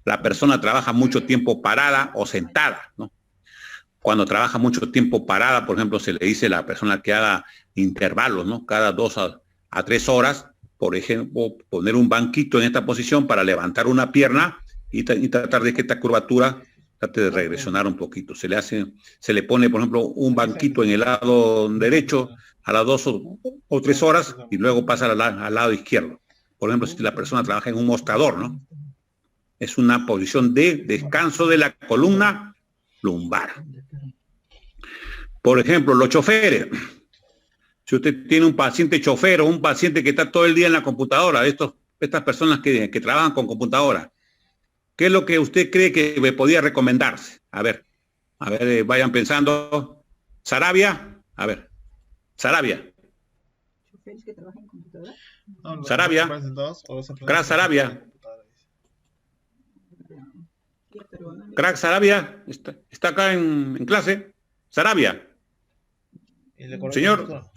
Speaker 1: la persona trabaja mucho tiempo parada o sentada, ¿no? Cuando trabaja mucho tiempo parada, por ejemplo, se le dice a la persona que haga intervalos, ¿no? Cada 2 a 3 horas, por ejemplo, poner un banquito en esta posición para levantar una pierna y tratar de que esta curvatura trate de regresionar un poquito. Se le pone, por ejemplo, un banquito en el lado derecho a las 2 o 3 horas y luego pasa al lado izquierdo. Por ejemplo, si la persona trabaja en un mostrador, ¿no? Es una posición de descanso de la columna lumbar. Por ejemplo, los choferes. Si usted tiene un paciente chofer o un paciente que está todo el día en la computadora, estas personas que trabajan con computadora, ¿qué es lo que usted cree que me podía recomendarse? A ver, vayan pensando. Sarabia, a ver, Sarabia.
Speaker 4: ¿Choferes que trabajan en computadora?
Speaker 1: Sarabia, Crack Sarabia. Crack Sarabia, está acá en clase. Sarabia. Señora,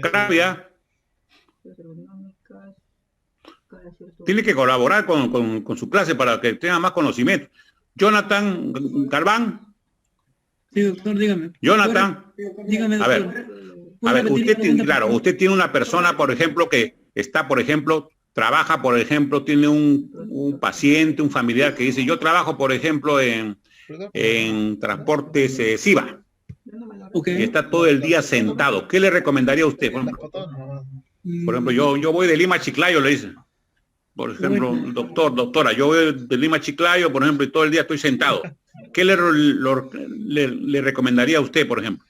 Speaker 1: Sarabia. Tiene que colaborar con su clase para que tenga más conocimiento. Jonathan Galván.
Speaker 4: Sí, doctor, dígame.
Speaker 1: Jonathan.
Speaker 4: Dígame, doctor.
Speaker 1: A ver, usted tiene una persona, por ejemplo, que está, por ejemplo, trabaja, por ejemplo, tiene un paciente, un familiar que dice, yo trabajo, por ejemplo, en transportes SIVA.
Speaker 4: Okay.
Speaker 1: Y está todo el día sentado. ¿Qué le recomendaría a usted? Por ejemplo, yo voy de Lima a Chiclayo, le dice. Por ejemplo, doctora, yo voy de Lima a Chiclayo, por ejemplo, y todo el día estoy sentado. ¿Qué le recomendaría a usted, por ejemplo?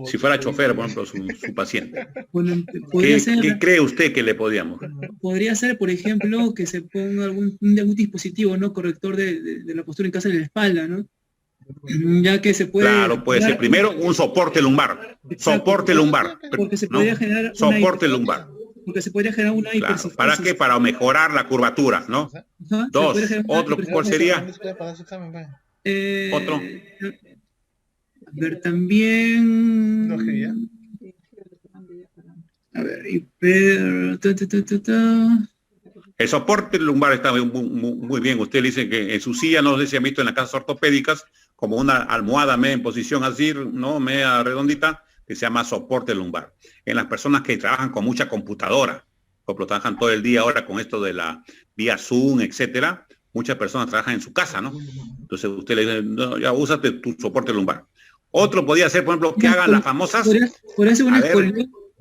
Speaker 1: Si fuera chofer, por ejemplo, su paciente.
Speaker 4: Bueno, podría ser,
Speaker 1: ¿Qué cree usted que le podríamos?
Speaker 4: podría ser, por ejemplo, que se ponga algún dispositivo, ¿no? Corrector de la postura en caso de la espalda, ¿no? Ya que se puede...
Speaker 1: Claro, puede ser primero un soporte lumbar. Soporte lumbar.
Speaker 4: Porque se
Speaker 1: ¿no?
Speaker 4: podría generar
Speaker 1: Soporte lumbar.
Speaker 4: Porque se podría generar una
Speaker 1: Claro.
Speaker 4: hipersistosis.
Speaker 1: ¿Para qué? Para mejorar la curvatura, ¿no?
Speaker 4: Ajá, se
Speaker 1: Dos.
Speaker 4: podría generar una
Speaker 1: Otro, ¿cuál
Speaker 4: hipersistosis.
Speaker 1: sería? Otro.
Speaker 4: A ver, también... A ver,
Speaker 1: El soporte lumbar está muy bien. Usted le dice que en su silla, no sé si han visto en las casas ortopédicas, como una almohada media en posición así, ¿no? Media redondita, que se llama soporte lumbar. En las personas que trabajan con mucha computadora, por ejemplo, trabajan todo el día ahora con esto de la vía Zoom, etcétera, muchas personas trabajan en su casa, ¿no? Entonces usted le dice, no, ya úsate tu soporte lumbar. Otro podría ser, por ejemplo, que hagan las famosas...
Speaker 4: Podría ser una escuela.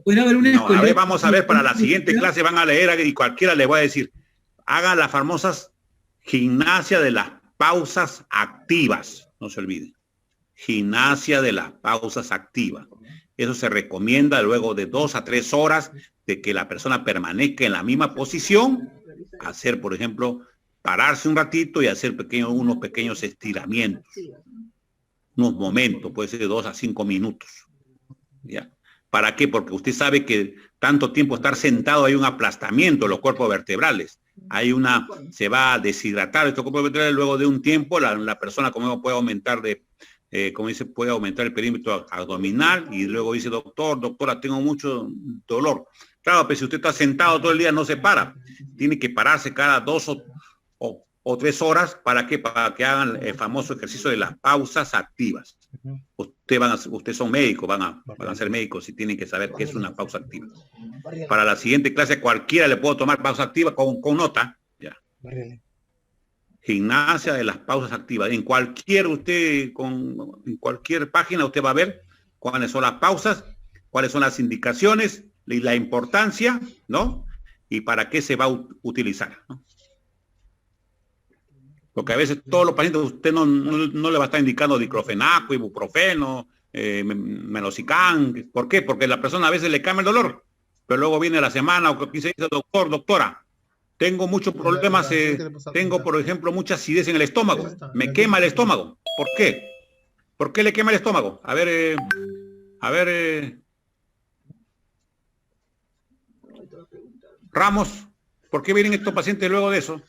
Speaker 4: Puede haber una escuela.
Speaker 1: A ver, vamos a ver, para la siguiente clase van a leer y cualquiera le voy a decir, hagan las famosas gimnasia de las pausas activas, no se olviden. Gimnasia de las pausas activas. Eso se recomienda luego de 2 a 3 horas de que la persona permanezca en la misma posición, hacer, por ejemplo, pararse un ratito y hacer unos pequeños estiramientos. Unos momentos, puede ser de 2 a 5 minutos. ¿Ya? ¿Para qué? Porque usted sabe que tanto tiempo estar sentado hay un aplastamiento de los cuerpos vertebrales. Se va a deshidratar estos cuerpos vertebrales. Luego de un tiempo la persona como puede aumentar puede aumentar el perímetro abdominal y luego dice, doctora, tengo mucho dolor. Claro, pero si usted está sentado todo el día no se para. Tiene que pararse cada 2 o 3 horas. ¿Para qué? Para que hagan el famoso ejercicio de las pausas activas. Ustedes son médicos, van a ser médicos y tienen que saber qué es una pausa activa. Para la siguiente clase cualquiera le puedo tomar pausa activa con nota. Ya. Gimnasia de las pausas activas. En cualquier página usted va a ver cuáles son las pausas, cuáles son las indicaciones y la importancia, ¿no? Y para qué se va a utilizar, ¿no? Porque a veces todos los pacientes usted no le va a estar indicando diclofenaco, ibuprofeno, meloxicam. ¿Por qué? Porque la persona a veces le cambia el dolor, pero luego viene la semana o que se dice, doctora, tengo muchos problemas, tengo por ejemplo mucha acidez en el estómago, me quema el estómago. ¿Por qué? ¿Por qué le quema el estómago? A ver, Ramos, ¿por qué vienen estos pacientes luego de eso?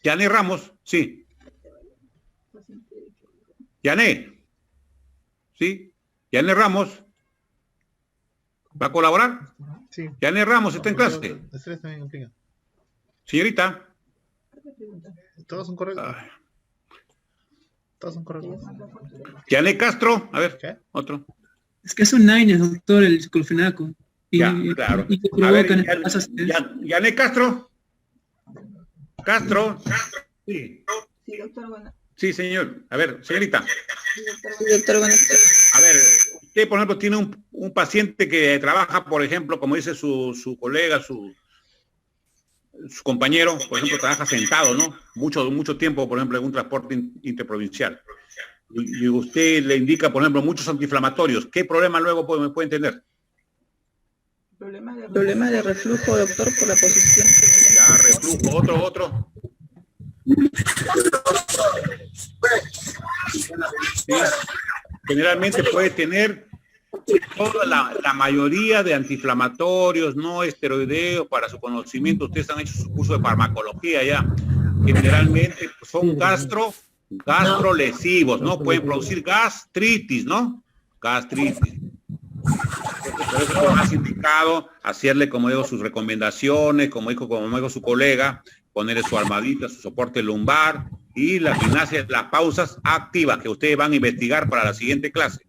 Speaker 1: Yané Ramos, sí. Yané. ¿Sí? Yané Ramos. ¿Va a colaborar?
Speaker 10: Sí.
Speaker 1: Yané Ramos está en clase.
Speaker 10: Estrés también implica.
Speaker 1: Señorita.
Speaker 10: Todos son correctos.
Speaker 1: Ay.
Speaker 10: Todos son correctos.
Speaker 1: Yané Castro. A ver,
Speaker 10: ¿Qué?
Speaker 1: otro.
Speaker 4: Es que son AINES, doctor, el diclofenaco.
Speaker 1: Ya, claro.
Speaker 4: Y que
Speaker 1: A ver,
Speaker 4: provocan
Speaker 1: Yané Castro. Castro. Sí.
Speaker 5: Sí, doctor, bueno.
Speaker 1: Sí, señor. A ver, señorita.
Speaker 5: Sí, doctor, buenas tardes.
Speaker 1: A ver, usted, por ejemplo, tiene un paciente que trabaja, por ejemplo, como dice su colega, su compañero, por ejemplo, trabaja sentado, ¿no? Mucho tiempo, por ejemplo, en un transporte interprovincial. Y usted le indica, por ejemplo, muchos antiinflamatorios. ¿Qué problema luego me puede entender?
Speaker 5: Problema de reflujo, doctor, por la posición.
Speaker 1: Ya, reflujo. Otro. Sí. Generalmente puede tener toda la mayoría de antiinflamatorios no esteroideos. Para su conocimiento, ustedes han hecho su curso de farmacología ya. Generalmente son gastrolesivos, ¿no? Pueden producir gastritis, ¿no? Gastritis. Por eso es más indicado hacerle, como digo, sus recomendaciones, como dijo su colega, ponerle su almohadita, su soporte lumbar y la gimnasia, las pausas activas que ustedes van a investigar para la siguiente clase.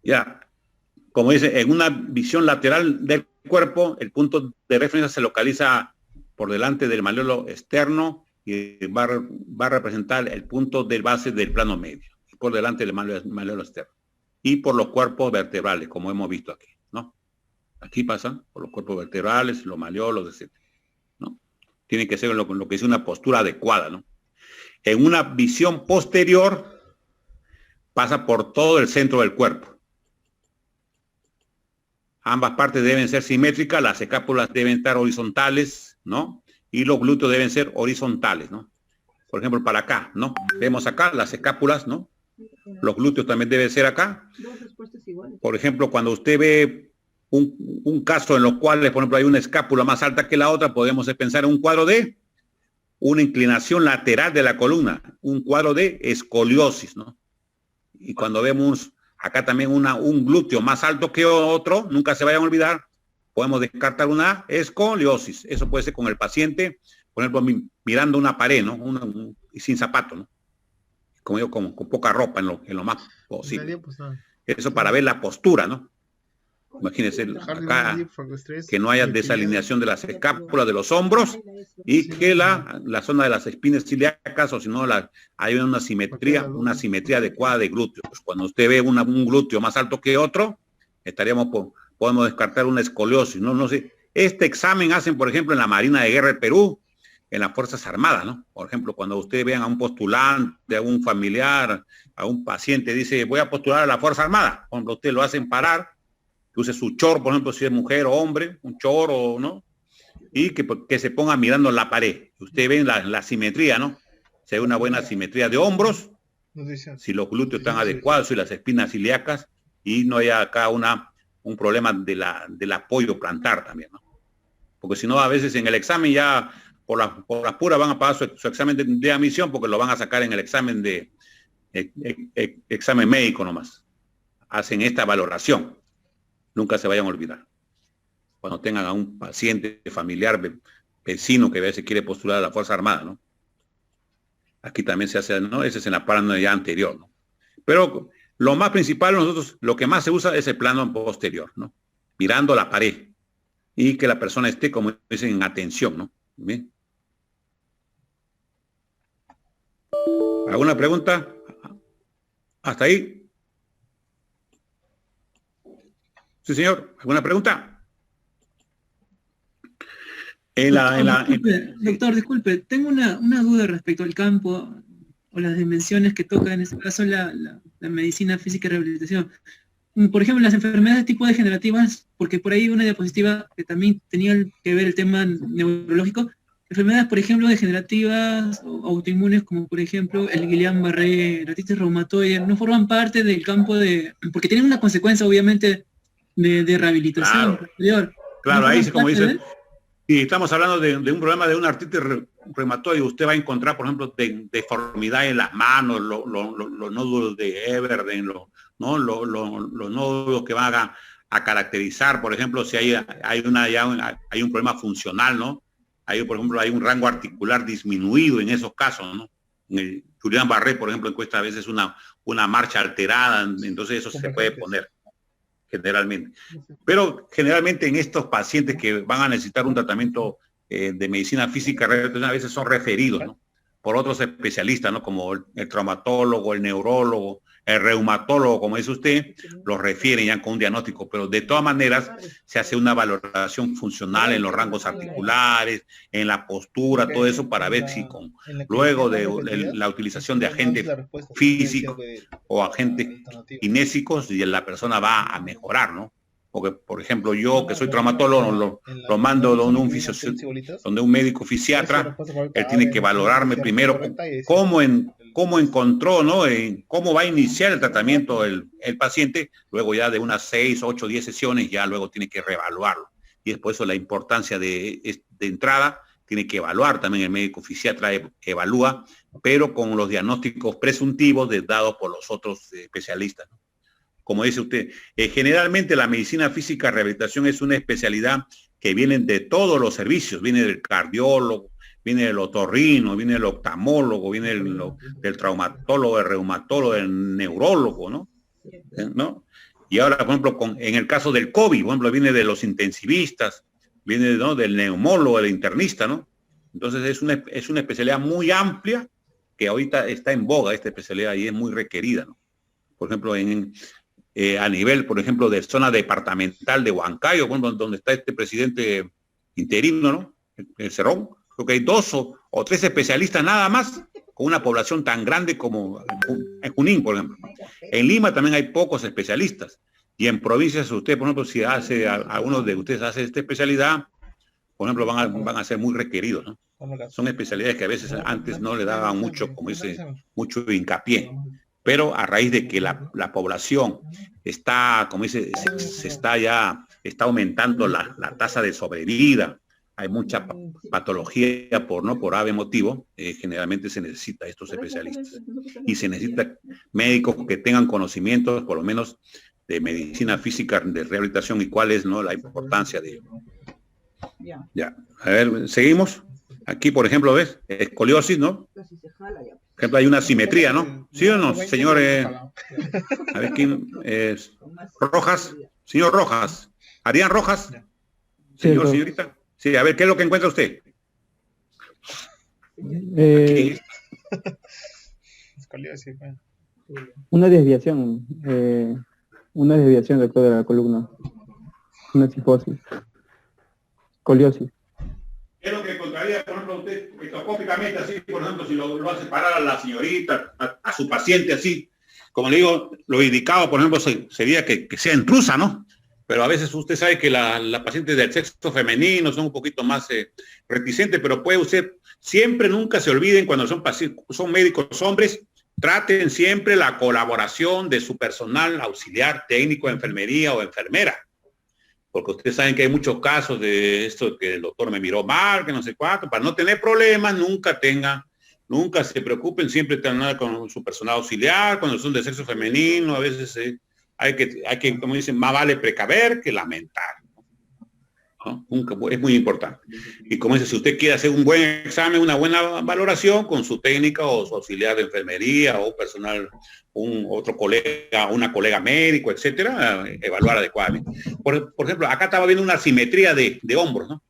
Speaker 1: Ya, como dice, en una visión lateral del cuerpo, el punto de referencia se localiza por delante del malleolo externo y va a representar el punto de base del plano medio, por delante del malleolo externo y por los cuerpos vertebrales, como hemos visto aquí, ¿no? Aquí pasan por los cuerpos vertebrales, los malleolos, etc., ¿no? Tiene que ser lo que es una postura adecuada, ¿no? En una visión posterior, pasa por todo el centro del cuerpo. Ambas partes deben ser simétricas, las escápulas deben estar horizontales, ¿no? Y los glúteos deben ser horizontales, ¿no? Por ejemplo, para acá, ¿no? Vemos acá las escápulas, ¿no? Los glúteos también deben ser acá. Por ejemplo, cuando usted ve un caso en los cuales, por ejemplo, hay una escápula más alta que la otra, podemos pensar en un cuadro de una inclinación lateral de la columna, un cuadro de escoliosis, ¿no? Y cuando vemos acá también un glúteo más alto que otro, nunca se vayan a olvidar, podemos descartar una escoliosis. Eso puede ser con el paciente, por ejemplo, mirando una pared, ¿no? Y sin zapato, ¿no? Como digo, con poca ropa en lo más posible. Eso para ver la postura, ¿no? Imagínense acá que no haya desalineación de las escápulas, de los hombros, y que la zona de las espinas ilíacas, o si no, hay una simetría adecuada de glúteos. Cuando usted ve un glúteo más alto que otro, podemos descartar una escoliosis, ¿no? No sé. Este examen hacen, por ejemplo, en la Marina de Guerra del Perú, en las Fuerzas Armadas, ¿no? Por ejemplo, cuando ustedes vean a un postulante, a un familiar, a un paciente, dice, voy a postular a la Fuerza Armada. Por ejemplo, ustedes lo hacen parar, que use su short, por ejemplo, si es mujer o hombre, un short o no, y que se ponga mirando la pared. Ustedes ven la simetría, ¿no? Si hay una buena simetría de hombros, si los glúteos están adecuados y las espinas ilíacas, y no haya acá un problema del apoyo plantar también, ¿no? Porque si no, a veces en el examen ya, por las puras van a pagar su examen de admisión, porque lo van a sacar en el examen examen médico nomás. Hacen esta valoración. Nunca se vayan a olvidar. Cuando tengan a un paciente familiar, vecino que a veces quiere postular a la Fuerza Armada, ¿no? Aquí también se hace, ¿no? Ese es en la plano ya anterior, ¿no? Pero lo más principal, lo que más se usa es el plano posterior, ¿no? Mirando la pared. Y que la persona esté, como dicen, en atención, ¿no? ¿Bien? ¿Alguna pregunta? ¿Hasta ahí? Sí, señor. ¿Alguna pregunta?
Speaker 4: Doctor, disculpe, tengo una duda respecto al campo o las dimensiones que toca en este caso la medicina física y rehabilitación. Por ejemplo, las enfermedades tipo degenerativas, porque por ahí una diapositiva que también tenía que ver el tema neurológico, enfermedades, por ejemplo, degenerativas o autoinmunes, como por ejemplo el Guillain-Barré, la artritis reumatoide, no forman parte del campo porque tienen una consecuencia, obviamente, de rehabilitación posterior.
Speaker 1: Claro, ahí sí, como dice, si estamos hablando de un problema de una artritis reumatoide, usted va a encontrar, por ejemplo, deformidad en las manos, los nódulos de Everdeen, los nódulos que van a caracterizar, por ejemplo, si hay un problema funcional, ¿no? Por ejemplo, hay un rango articular disminuido en esos casos, ¿no? En el Guillain-Barré, por ejemplo, encuentra a veces una marcha alterada, entonces eso se puede poner generalmente. Pero generalmente en estos pacientes que van a necesitar un tratamiento de medicina física, a veces son referidos, ¿no? Por otros especialistas, ¿no? Como el traumatólogo, el neurólogo, el reumatólogo, como dice usted, los refieren ya con un diagnóstico, pero de todas maneras se hace una valoración funcional en los rangos articulares, en la postura, todo eso para ver si luego de la utilización de agentes físicos o agentes kinésicos la persona va a mejorar, ¿no? Porque, por ejemplo, yo que soy traumatólogo, lo mando donde un médico fisiatra, él tiene que valorarme primero cómo encontró, ¿no? Cómo va a iniciar el tratamiento el paciente, luego ya de unas 6, 8, 10 sesiones, ya luego tiene que reevaluarlo. Y es por eso la importancia de entrada, tiene que evaluar también el médico fisiatra, evalúa, pero con los diagnósticos presuntivos dados por los otros especialistas, ¿no? Como dice usted, generalmente la medicina física rehabilitación es una especialidad que viene de todos los servicios, viene del cardiólogo, viene del otorrino, viene del oftalmólogo, viene del traumatólogo, del reumatólogo, del neurólogo, ¿no? Y ahora, por ejemplo, en el caso del COVID, por ejemplo, viene de los intensivistas, viene, ¿no?, del neumólogo, del internista, ¿no? Entonces es una especialidad muy amplia que ahorita está en boga esta especialidad y es muy requerida, ¿no? Por ejemplo, a nivel, por ejemplo, de zona departamental de Huancayo, bueno, donde está este presidente interino, ¿no? El Cerrón, creo que hay 2 o 3 especialistas nada más con una población tan grande como en Junín, por ejemplo. En Lima también hay pocos especialistas. Y en provincias, usted, por ejemplo, si algunos de ustedes hace esta especialidad, por ejemplo, van a ser muy requeridos, ¿no? Son especialidades que a veces antes no le daban mucho, como dice, mucho hincapié. Pero a raíz de que la población está, como dice, está aumentando la tasa de sobrevida, hay mucha patología por ave motivo, generalmente se necesita estos especialistas. Y se necesita médicos que tengan conocimientos, por lo menos, de medicina física, de rehabilitación, y cuál es, ¿no?, la importancia de ello. Ya. A ver, seguimos. Aquí, por ejemplo, ¿ves? Escoliosis, ¿no? Por ejemplo, hay una simetría, ¿no? ¿Sí o no, señor? A ver, ¿quién es? Rojas. Señor Rojas. ¿Harían Rojas? Señor,
Speaker 9: Sí,
Speaker 1: señorita. Sí, a ver, ¿qué es lo que encuentra usted?
Speaker 9: Una desviación, doctor, de la columna. Una cifosis. Escoliosis.
Speaker 1: ¿Qué es lo que encontraría, por ejemplo, usted microscópicamente, así, por ejemplo, si lo hace parar a la señorita, a su paciente, así? Como le digo, lo indicado, por ejemplo, sería que sea intrusa, ¿no? Pero a veces usted sabe que la paciente del sexo femenino son un poquito más reticentes, pero puede usted, siempre, nunca se olviden cuando son médicos hombres, traten siempre la colaboración de su personal auxiliar técnico de enfermería o enfermera. Porque ustedes saben que hay muchos casos de esto, que el doctor me miró mal, que no sé cuánto. Para no tener problemas, nunca se preocupen, siempre tener con su personal auxiliar, cuando son de sexo femenino, a veces hay que, como dicen, más vale precaver que lamentar, ¿no? Es muy importante. Y como dice, si usted quiere hacer un buen examen, una buena valoración con su técnica o su auxiliar de enfermería o personal, otro colega, una colega médico, etcétera, evaluar adecuadamente. Por ejemplo, acá estaba viendo una simetría de hombros, ¿no?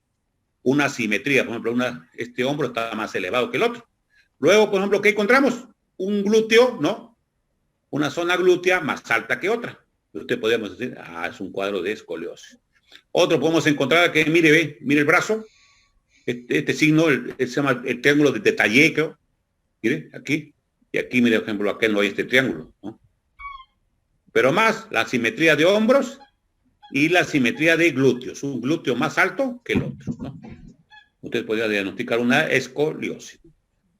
Speaker 1: Una simetría, por ejemplo, este hombro está más elevado que el otro. Luego, por ejemplo, ¿qué encontramos? Un glúteo, ¿no? Una zona glútea más alta que otra. Usted podríamos decir, es un cuadro de escoliosis. Otro podemos encontrar que, mire el brazo, este signo, se llama el triángulo de Talle, mire, aquí. Y aquí, mire, por ejemplo, aquí no hay este triángulo, ¿no? Pero más la simetría de hombros y la simetría de glúteos. Un glúteo más alto que el otro, ¿no? Usted podría diagnosticar una escoliosis.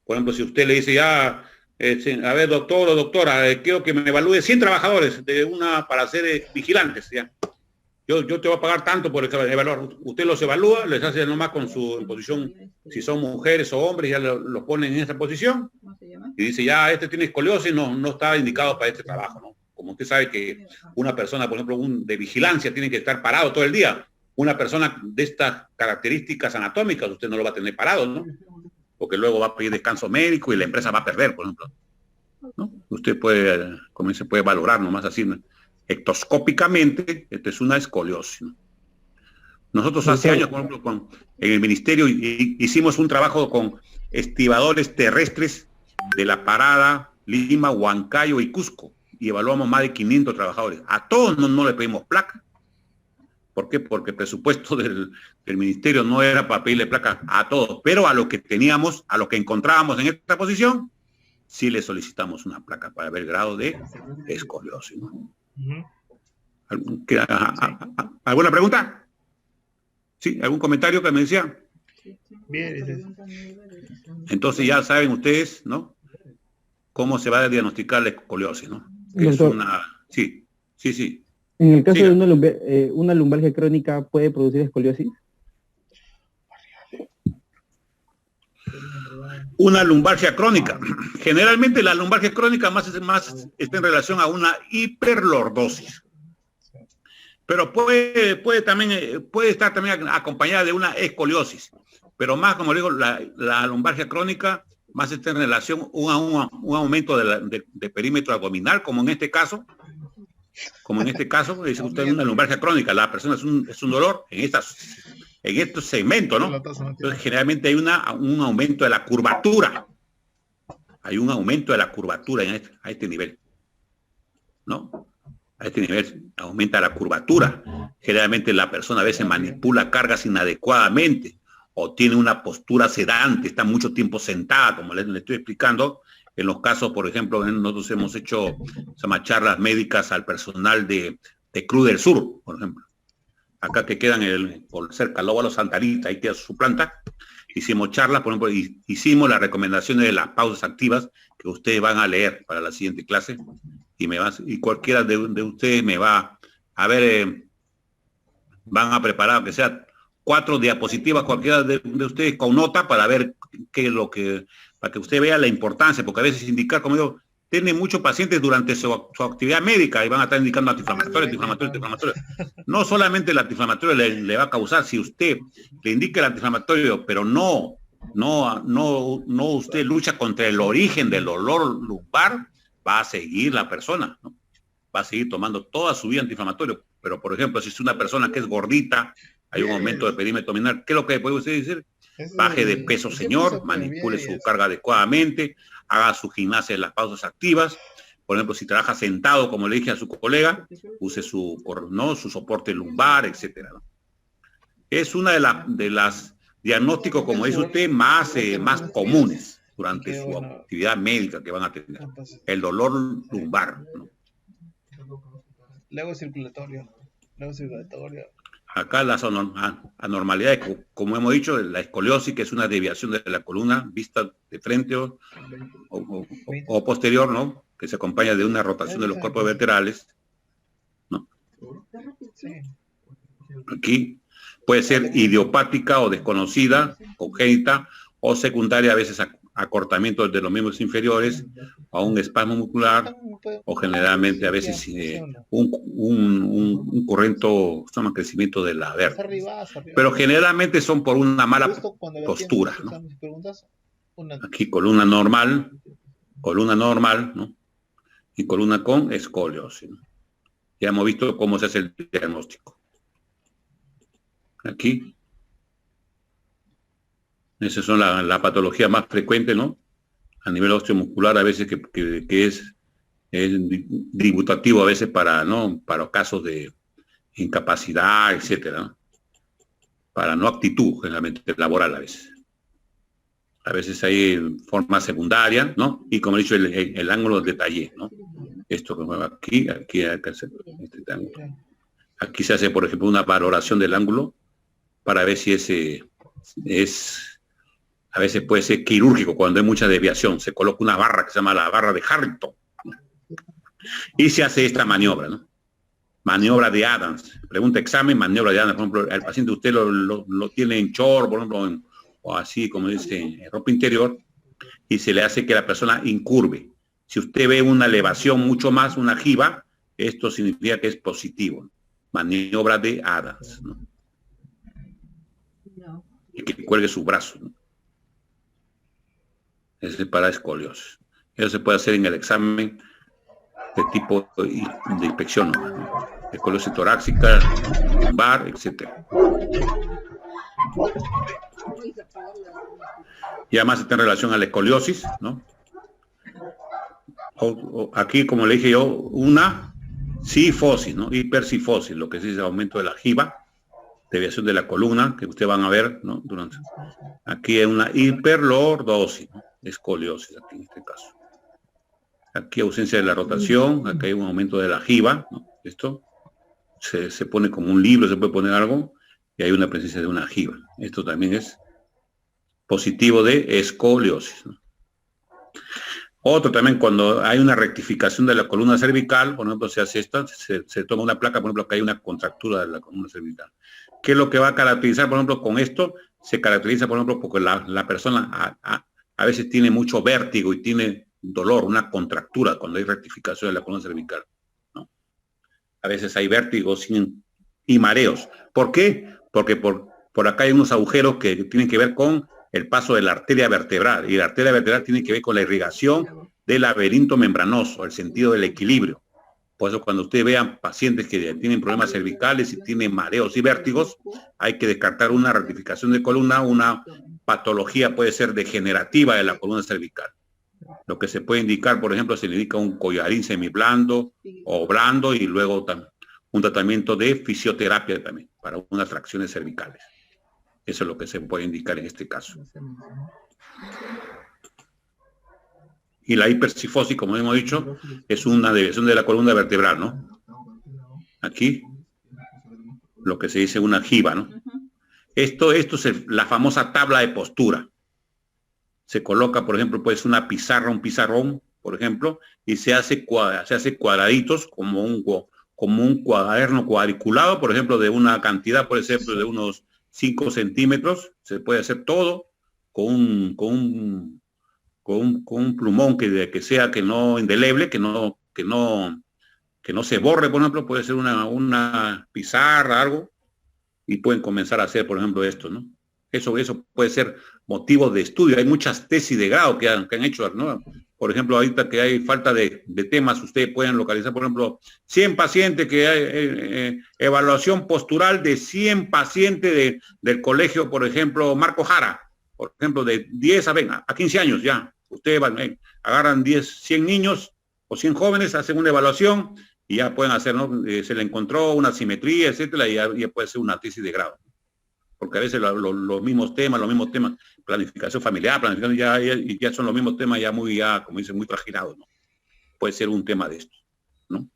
Speaker 1: Por ejemplo, si usted le dice a ver, doctor o doctora, quiero que me evalúe 100 trabajadores para ser vigilantes, ¿ya? Yo te voy a pagar tanto por evaluar. Usted los evalúa, les hace nomás con su posición, si son mujeres o hombres, ya los ponen en esa posición y dice, ya, este tiene escoliosis, no está indicado para este trabajo, ¿no? Como usted sabe que una persona, por ejemplo, de vigilancia, tiene que estar parado todo el día. Una persona de estas características anatómicas, usted no lo va a tener parado, ¿no? Porque luego va a pedir descanso médico y la empresa va a perder, por ejemplo, ¿no? Usted puede, como se puede valorar nomás así, ¿no? Ectoscópicamente, esto es una escoliosis, ¿no? Nosotros hace años, por ejemplo, en el ministerio hicimos un trabajo con estibadores terrestres de La Parada, Lima, Huancayo y Cusco, y evaluamos más de 500 trabajadores. A todos no le pedimos placa. ¿Por qué? Porque el presupuesto del ministerio no era para pedirle placa a todos, pero a lo que teníamos, a lo que encontrábamos en esta posición, sí le solicitamos una placa para ver el grado de escoliosis, ¿no? ¿Alguna pregunta? ¿Sí? ¿Algún comentario que me decía?
Speaker 10: Bien.
Speaker 1: Entonces ya saben ustedes, ¿no?, cómo se va a diagnosticar la escoliosis, ¿no? Que es Sí.
Speaker 9: En el caso de una lumbalgia crónica, ¿puede producir escoliosis?
Speaker 1: Una lumbalgia crónica. Generalmente la lumbalgia crónica más está en relación a una hiperlordosis. Pero puede estar también acompañada de una escoliosis. Pero más, como digo, la lumbalgia crónica más está en relación a un aumento de perímetro abdominal, como en este caso. Dice usted una lumbalgia crónica, la persona es un dolor en estos segmentos, ¿no? Entonces, generalmente hay un aumento de la curvatura. Hay un aumento de la curvatura a este nivel, ¿no? A este nivel aumenta la curvatura. Generalmente la persona a veces manipula cargas inadecuadamente o tiene una postura sedante, está mucho tiempo sentada, como le estoy explicando. En los casos, por ejemplo, nosotros hemos hecho charlas médicas al personal de Cruz del Sur, por ejemplo. Acá que quedan por cerca Lóbalo Santa Rita, ahí queda su planta. Hicimos charlas, por ejemplo, hicimos las recomendaciones de las pausas activas que ustedes van a leer para la siguiente clase. Y cualquiera de ustedes me va a ver, van a preparar, aunque sea 4 diapositivas, cualquiera de ustedes con nota para ver qué es lo que, para que usted vea la importancia, porque a veces indicar, como digo, tiene muchos pacientes durante su actividad médica y van a estar indicando antiinflamatorios. No solamente el antiinflamatorio le va a causar, si usted le indica el antiinflamatorio, pero no usted lucha contra el origen del dolor lumbar, va a seguir la persona, ¿no? Va a seguir tomando toda su vida antiinflamatorio. Pero, por ejemplo, si es una persona que es gordita, hay un aumento de perímetro abdominal, ¿qué es lo que puede usted decir? Baje de peso, señor, manipule su carga adecuadamente, haga su gimnasia en las pausas activas. Por ejemplo, si trabaja sentado, como le dije a su colega, use su soporte lumbar, etcétera, ¿no? Es una de las diagnósticos, como dice usted, más comunes durante su actividad médica que van a tener. El dolor lumbar, ¿no?
Speaker 10: Luego circulatorio.
Speaker 1: Acá las anormalidades, como hemos dicho, la escoliosis, que es una desviación de la columna, vista de frente o posterior, ¿no? Que se acompaña de una rotación de los cuerpos vertebrales, ¿no? Aquí puede ser idiopática o desconocida, congénita o secundaria, a veces acortamiento de los miembros inferiores, a un espasmo muscular, o generalmente a veces un correcto crecimiento de la vértebra. Pero generalmente son por una mala postura, ¿no? Aquí columna normal, ¿no? Y columna con escoliosis, ¿no? Ya hemos visto cómo se hace el diagnóstico. Aquí. Esas son la patología más frecuente, ¿no? A nivel osteomuscular, a veces que es tributativo a veces para casos de incapacidad, etcétera, ¿no? Para no actitud, generalmente laboral a veces. A veces hay forma secundaria, ¿no? Y como he dicho, el ángulo de detalle, ¿no? Esto que mueve aquí hay que hacer este ángulo. Aquí se hace, por ejemplo, una valoración del ángulo para ver si a veces puede ser quirúrgico cuando hay mucha desviación. Se coloca una barra que se llama la barra de Harrington. Y se hace esta maniobra, ¿no? Maniobra de Adams. Pregunta examen, maniobra de Adams. Por ejemplo, el paciente usted lo tiene en short, por ejemplo, o así como dice, en ropa interior, y se le hace que la persona incurve. Si usted ve una elevación mucho más, una jiba, esto significa que es positivo. Maniobra de Adams, ¿no? Y que cuelgue su brazo, ¿no? Es para escoliosis. Eso se puede hacer en el examen de tipo de inspección, ¿no? Escoliosis torácica, lumbar, etcétera. Y además está en relación a la escoliosis, ¿no? Aquí, como le dije yo, una cifosis, ¿no? Hipercifosis, lo que se dice aumento de la jiba, desviación de la columna, que ustedes van a ver, ¿no? Aquí hay una hiperlordosis, ¿no? Escoliosis, aquí en este caso. Aquí ausencia de la rotación, acá hay un aumento de la jiba, ¿no? Esto se pone como un libro, se puede poner algo, y hay una presencia de una jiba. Esto también es positivo de escoliosis, ¿no? Otro también, cuando hay una rectificación de la columna cervical, por ejemplo, se hace esta, se toma una placa, por ejemplo, que hay una contractura de la columna cervical. ¿Qué es lo que va a caracterizar, por ejemplo, con esto? Se caracteriza, por ejemplo, porque la persona a veces tiene mucho vértigo y tiene dolor, una contractura cuando hay rectificación de la columna cervical, ¿no? A veces hay vértigos y mareos. ¿Por qué? Porque por acá hay unos agujeros que tienen que ver con el paso de la arteria vertebral, y la arteria vertebral tiene que ver con la irrigación del laberinto membranoso, el sentido del equilibrio. Por eso cuando ustedes vean pacientes que tienen problemas cervicales y tienen mareos y vértigos, hay que descartar una rectificación de columna, una patología puede ser degenerativa de la columna cervical. Lo que se puede indicar, por ejemplo, se le indica un collarín semiblando o blando y luego un tratamiento de fisioterapia también para unas tracciones cervicales. Eso es lo que se puede indicar en este caso. Y la hipercifosis, como hemos dicho, es una desviación de la columna vertebral, ¿no? Aquí, lo que se dice una jiba, ¿no? Esto es la famosa tabla de postura. Se coloca, por ejemplo, pues una pizarra, un pizarrón, por ejemplo, y se hace cuadraditos como un cuaderno cuadriculado, por ejemplo, de una cantidad, por ejemplo, de unos 5 centímetros. Se puede hacer todo con un plumón que sea que no indeleble, que no se borre, por ejemplo. Puede ser una pizarra, algo, y pueden comenzar a hacer, por ejemplo, esto, ¿no? Eso puede ser motivo de estudio. Hay muchas tesis de grado que han hecho, ¿no? Por ejemplo, ahorita que hay falta de temas, ustedes pueden localizar, por ejemplo, 100 pacientes que hay, evaluación postural de 100 pacientes del colegio, por ejemplo, Marco Jara, por ejemplo, de 10 a 15 años ya. Ustedes agarran 100 niños o 100 jóvenes, hacen una evaluación y ya pueden hacer, ¿no? Se le encontró una simetría, etcétera, y ya puede ser una tesis de grado. Porque a veces los mismos temas, planificación familiar, planificación ya son los mismos temas como dicen, muy trajinados, ¿no? Puede ser un tema de esto, ¿no?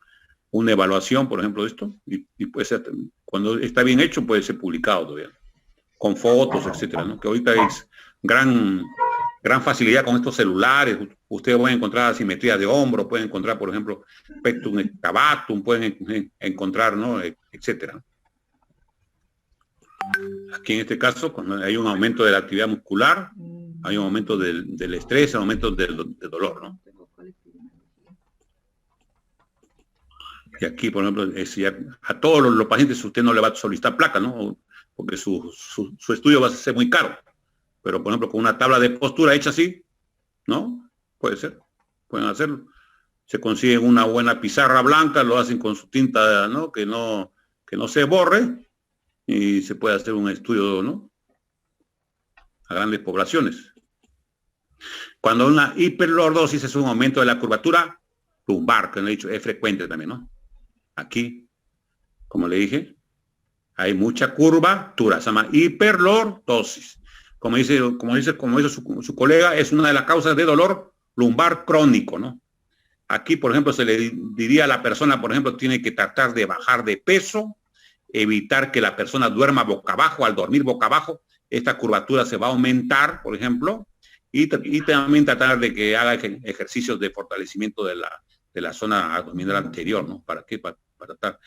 Speaker 1: Una evaluación, por ejemplo, de esto, y puede ser, cuando está bien hecho, puede ser publicado todavía, con fotos, etcétera, ¿no? Que ahorita es gran facilidad con estos celulares. Ustedes pueden encontrar asimetría de hombro, pueden encontrar, por ejemplo, pectum excavatum, pueden encontrar, ¿no? Etcétera. Aquí en este caso, cuando hay un aumento de la actividad muscular, hay un aumento del estrés, un aumento del dolor, ¿no? Y aquí, por ejemplo, a todos los pacientes usted no le va a solicitar placa, ¿no? Porque su estudio va a ser muy caro. Pero, por ejemplo, con una tabla de postura hecha así, ¿no? Puede ser, pueden hacerlo. Se consiguen una buena pizarra blanca, lo hacen con su tinta, ¿no? Que no se borre, y se puede hacer un estudio, ¿no? A grandes poblaciones. Cuando una hiperlordosis es un aumento de la curvatura lumbar, que no he dicho, es frecuente también, ¿no? Aquí, como le dije, hay mucha curvatura, se llama hiperlordosis. Como dice su colega, es una de las causas de dolor lumbar crónico, ¿no? Aquí, por ejemplo, se le diría a la persona, por ejemplo, tiene que tratar de bajar de peso, evitar que la persona duerma boca abajo. Al dormir boca abajo, esta curvatura se va a aumentar, por ejemplo, y también tratar de que haga ejercicios de fortalecimiento de la zona abdominal anterior, ¿no? ¿Para qué? Para tratar.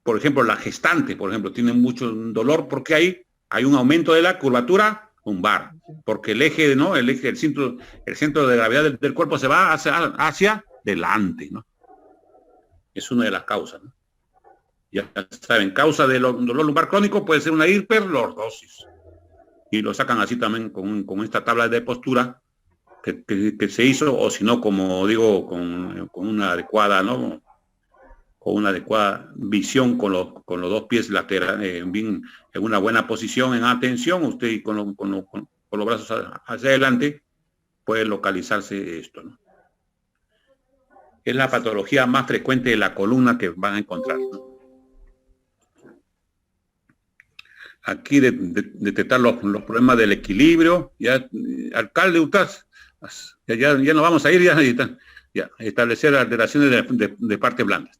Speaker 1: Por ejemplo, la gestante, por ejemplo, tiene mucho dolor porque hay un aumento de la curvatura lumbar, porque el eje, ¿no? El centro de gravedad del cuerpo se va hacia delante, ¿no? Es una de las causas, ¿no? Ya saben, causa del dolor lumbar crónico puede ser una hiperlordosis. Y lo sacan así también con esta tabla de postura que se hizo, o si no, como digo, con una adecuada, ¿no? Con una adecuada visión con los dos pies laterales, en una buena posición, en atención, usted con los brazos hacia adelante puede localizarse esto, ¿no? Es la patología más frecuente de la columna que van a encontrar, ¿no? Aquí detectar los problemas del equilibrio. Ya, alcalde, usted, ya nos vamos a ir, ya establecer alteraciones de partes blandas.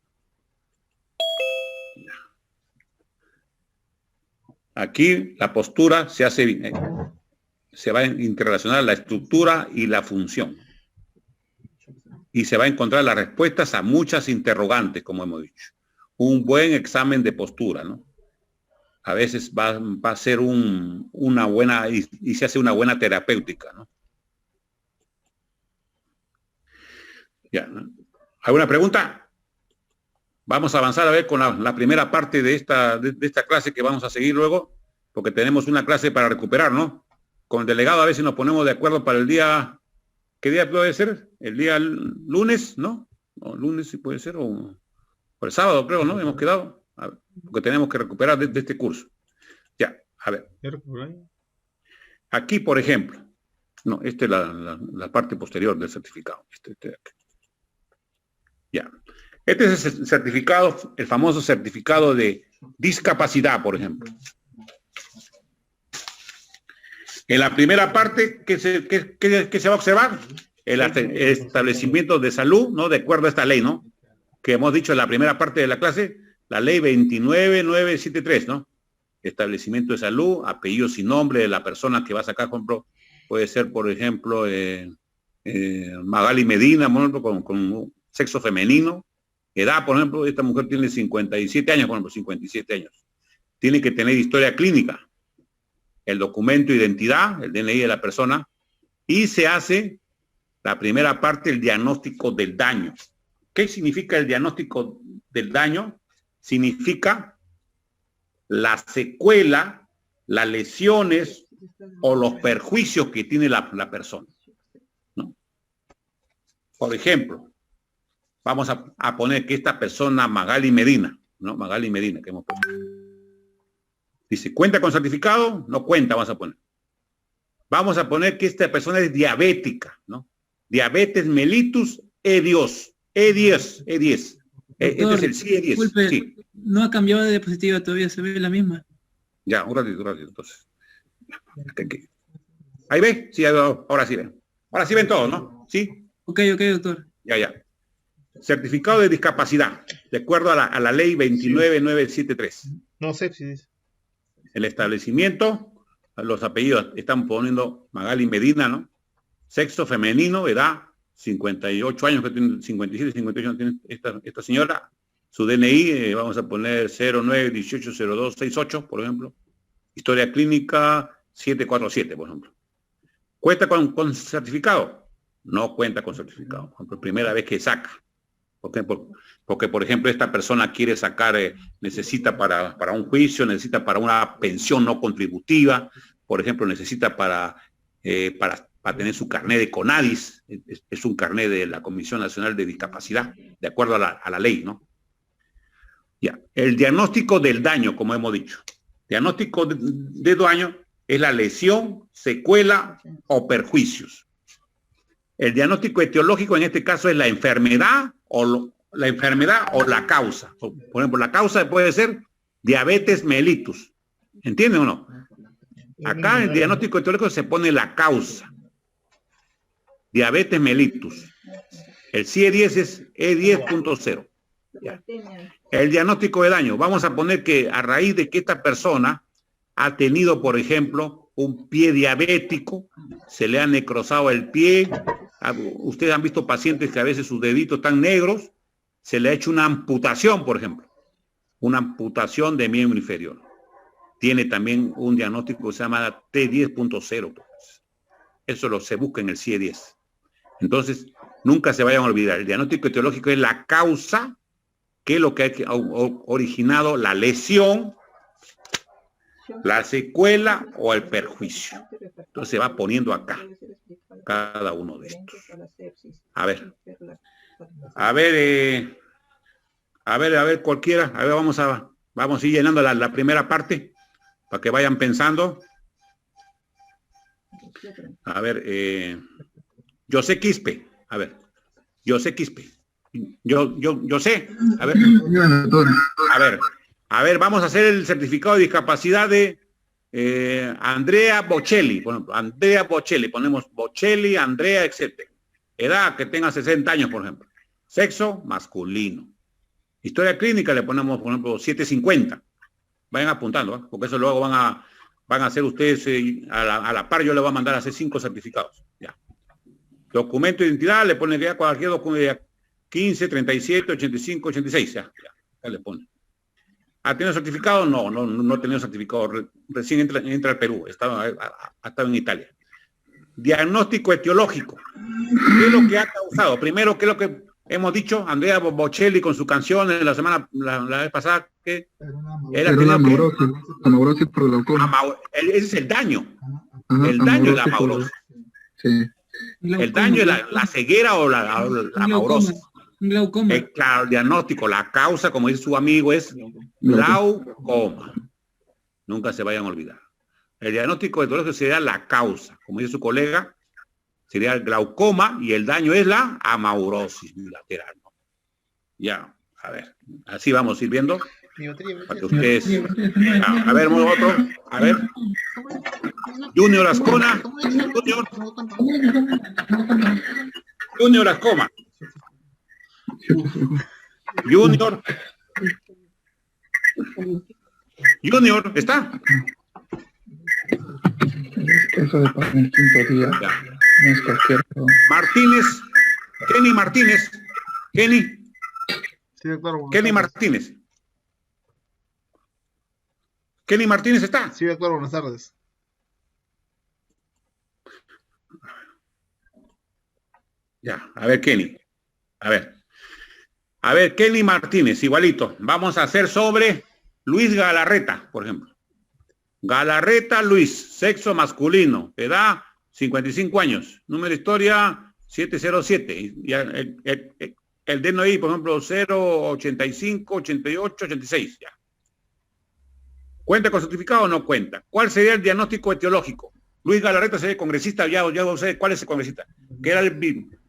Speaker 1: Aquí la postura se va a interrelacionar la estructura y la función. Y se va a encontrar las respuestas a muchas interrogantes, como hemos dicho. Un buen examen de postura, ¿no? A veces va a ser una buena, y se hace una buena terapéutica, ¿no? Ya, ¿no? ¿Alguna pregunta? Vamos a avanzar a ver con la primera parte de esta clase que vamos a seguir luego, porque tenemos una clase para recuperar, ¿no? Con el delegado a ver si nos ponemos de acuerdo para el día, ¿qué día puede ser? El día lunes, ¿no? O lunes si puede ser, o el sábado creo, ¿no? Hemos quedado. A ver, porque tenemos que recuperar de este curso. Ya, a ver. Aquí, por ejemplo, no, esta es la parte posterior del certificado. Este de aquí. Ya. Este es el certificado, el famoso certificado de discapacidad, por ejemplo. En la primera parte, ¿qué se va a observar? El establecimiento de salud, ¿no? De acuerdo a esta ley, ¿no? Que hemos dicho en la primera parte de la clase, la ley 29973, ¿no? Establecimiento de salud, apellidos y nombre de la persona que va a sacar, por ejemplo, puede ser, por ejemplo, Magali Medina, por ejemplo, con sexo femenino. Edad, por ejemplo, esta mujer tiene 57 años, por ejemplo, 57 años. Tiene que tener historia clínica, el documento de identidad, el DNI de la persona, y se hace la primera parte, el diagnóstico del daño. ¿Qué significa el diagnóstico del daño? Significa la secuela, las lesiones o los perjuicios que tiene la persona, ¿no? Por ejemplo, vamos a poner que esta persona, Magali Medina, ¿no? Magali Medina, que hemos puesto. Dice, ¿cuenta con certificado? No cuenta, vamos a poner. Vamos a poner que esta persona es diabética, ¿no? Diabetes mellitus E10. E10. Este es el CIE10.
Speaker 4: Disculpe,
Speaker 1: sí.
Speaker 4: No ha cambiado de diapositiva todavía, se ve la misma.
Speaker 1: Ya, un ratito, entonces. ¿Ahí ve? Sí, ahora sí ven. Ahora sí ven todos, ¿no? ¿Sí?
Speaker 4: Ok, doctor.
Speaker 1: Ya. Certificado de discapacidad, de acuerdo a la ley 29973.
Speaker 10: No sé si dice.
Speaker 1: El establecimiento, los apellidos están poniendo Magali Medina, ¿no? Sexo femenino, edad 58 años, que tiene 57, 58 años tiene esta señora. Su DNI, vamos a poner 09180268, por ejemplo. Historia clínica 747, por ejemplo. ¿Cuenta con certificado? No cuenta con certificado. Por ejemplo, primera vez que saca. Porque, por ejemplo, esta persona quiere sacar, necesita para un juicio, necesita para una pensión no contributiva, por ejemplo, necesita para tener su carnet de CONADIS, es un carnet de la Comisión Nacional de Discapacidad, de acuerdo a la ley, ¿no? Ya, el diagnóstico del daño, como hemos dicho. Diagnóstico de daño es la lesión, secuela o perjuicios. El diagnóstico etiológico en este caso es la enfermedad o la causa. Por ejemplo, la causa puede ser diabetes mellitus. ¿Entienden o no? Acá en el diagnóstico etiológico se pone la causa. Diabetes mellitus. El CIE10 es E10.0. El diagnóstico de daño. Vamos a poner que a raíz de que esta persona ha tenido, por ejemplo, un pie diabético, se le ha necrosado el pie. Ustedes han visto pacientes que a veces sus deditos están negros, se le ha hecho una amputación, por ejemplo. Una amputación de miembro inferior. Tiene también un diagnóstico que se llama T10.0. Eso se busca en el CIE10. Entonces, nunca se vayan a olvidar. El diagnóstico etiológico es la causa, que es lo que ha originado la lesión, la secuela o el perjuicio. Entonces se va poniendo acá cada uno de estos. A ver cualquiera. A ver, vamos a ir llenando la primera parte para que vayan pensando. A ver, José Quispe. Yo sé. A ver, vamos a hacer el certificado de discapacidad de Andrea Bocelli. Por ejemplo, Andrea Bocelli. Ponemos Bocelli, Andrea, etc. Edad, que tenga 60 años, por ejemplo. Sexo, masculino. Historia clínica, le ponemos, por ejemplo, 750. Vayan apuntando, ¿eh? Porque eso luego van a hacer ustedes a la par. Yo le voy a mandar a hacer 5 certificados. Ya. Documento de identidad, le ponen ya cualquier documento, 15, 37, 85, 86. Ya le ponen. ¿Ha tenido certificado? No ha tenido certificado. Recién entra al Perú. Ha estado en Italia. Diagnóstico etiológico. ¿Qué es lo que ha causado? Primero, ¿qué es lo que hemos dicho? Andrea Bocelli con su canción en la vez pasada, que era
Speaker 6: amaurosis por glaucoma.
Speaker 1: Ese es el daño. El daño es la amaurosis.
Speaker 6: Sí.
Speaker 1: El daño es la ceguera o la amaurosis.
Speaker 4: Glaucoma.
Speaker 1: Claro, el diagnóstico, la causa, como dice su amigo, es glaucoma. Nunca se vayan a olvidar. El diagnóstico etiológico sería la causa, como dice su colega, sería el glaucoma, y el daño es la amaurosis bilateral, ¿no? Ya, a ver, así vamos a ir viendo. Para que ustedes... A ver, otro. A ver. Junior Ascona. Junior Ascoma. Junior, ¿está?
Speaker 6: Eso de para el quinto día.
Speaker 1: Ya.
Speaker 6: No es cualquier...
Speaker 1: Martínez. Kenny Martínez. Kenny.
Speaker 10: Sí, doctor.
Speaker 1: Kenny Martínez. Kenny Martínez está.
Speaker 10: Sí, doctor, buenas tardes.
Speaker 1: Ya, a ver, Kenny. A ver, Kenny Martínez, igualito. Vamos a hacer sobre Luis Galarreta, por ejemplo. Galarreta Luis, sexo masculino, edad 55 años, número de historia 707. Y el DNI, por ejemplo, 085, 88, 86. Ya. ¿Cuenta con certificado o no cuenta? ¿Cuál sería el diagnóstico etiológico? Luis Galarreta sería congresista, ya sé cuál es el congresista, que era el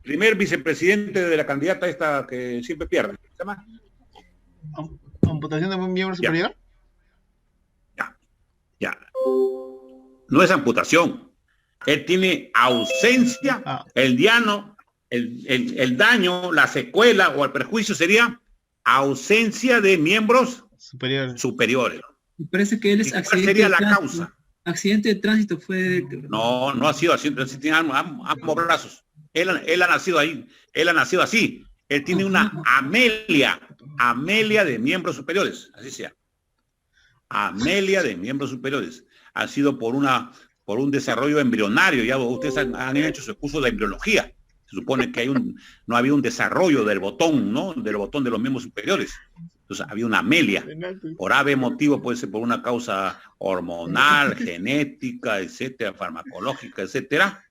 Speaker 1: primer vicepresidente de la candidata esta que siempre pierde. ¿Se llama?
Speaker 10: ¿Amputación de un miembro superior?
Speaker 1: Ya. No es amputación. Él tiene ausencia, el daño, la secuela o el perjuicio sería ausencia de miembros superiores.
Speaker 4: Me parece que él es
Speaker 1: accidente. ¿Cuál sería la causa?
Speaker 4: Accidente de tránsito fue...
Speaker 1: No ha sido accidente, tiene ambos brazos. Él ha nacido ahí, él ha nacido así. Él tiene una amelia de miembros superiores, así sea. Amelia de miembros superiores. Ha sido por un desarrollo embrionario. Ya ustedes han hecho su curso de embriología. Se supone que no había un desarrollo del botón, ¿no? Del botón de los miembros superiores. Entonces había una amelia. Por ave motivo, puede ser por una causa hormonal, genética, etcétera, farmacológica, etcétera,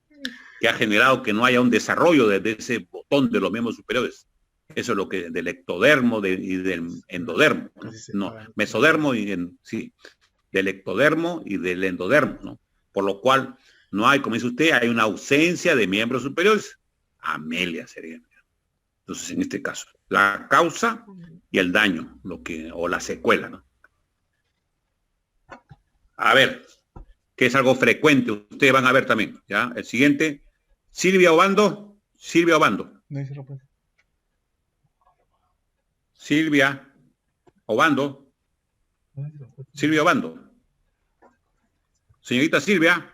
Speaker 1: que ha generado que no haya un desarrollo de ese botón de los miembros superiores. Eso es lo que del ectodermo y del endodermo, ¿no? No, mesodermo sí, del ectodermo y del endodermo, ¿no? Por lo cual no hay, como dice usted, hay una ausencia de miembros superiores. Amelia sería. Entonces, en este caso, la causa y el daño, o la secuela, ¿no? A ver, que es algo frecuente, ustedes van a ver también, ¿ya? El siguiente, Silvia Obando. Silvia Obando. Señorita Silvia,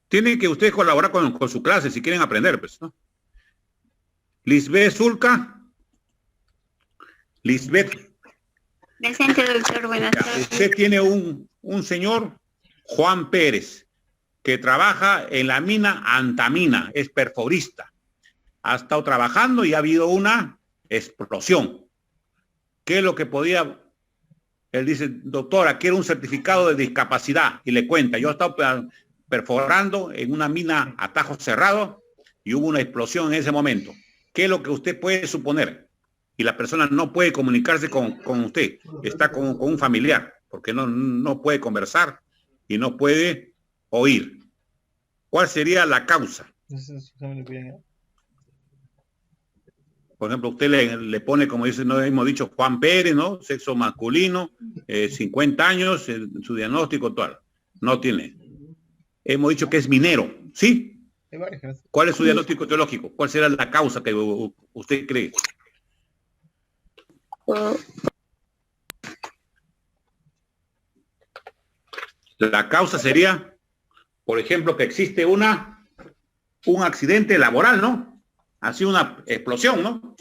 Speaker 1: tienen que ustedes colaborar con su clase si quieren aprender, pues, ¿no? Lisbeth Zulca. Lisbeth.
Speaker 11: Presente, doctor, buenas tardes.
Speaker 1: Usted tiene un señor, Juan Pérez, que trabaja en la mina Antamina, es perforista. Ha estado trabajando y ha habido una explosión. ¿Qué es lo que podía? Él dice, doctora, quiero un certificado de discapacidad. Y le cuenta, yo he estado perforando en una mina a tajo cerrado y hubo una explosión en ese momento. ¿Qué es lo que usted puede suponer? Y la persona no puede comunicarse con usted, está con un familiar, porque no puede conversar y no puede oír. ¿Cuál sería la causa? Por ejemplo, usted le pone, como dice, no hemos dicho, Juan Pérez, ¿no? Sexo masculino, 50 años, su diagnóstico total. No tiene. Hemos dicho que es minero, ¿sí? ¿Cuál es su diagnóstico teológico? ¿Cuál será la causa que usted cree? La causa sería, por ejemplo, que existe un accidente laboral, ¿no? Ha sido una explosión, ¿no?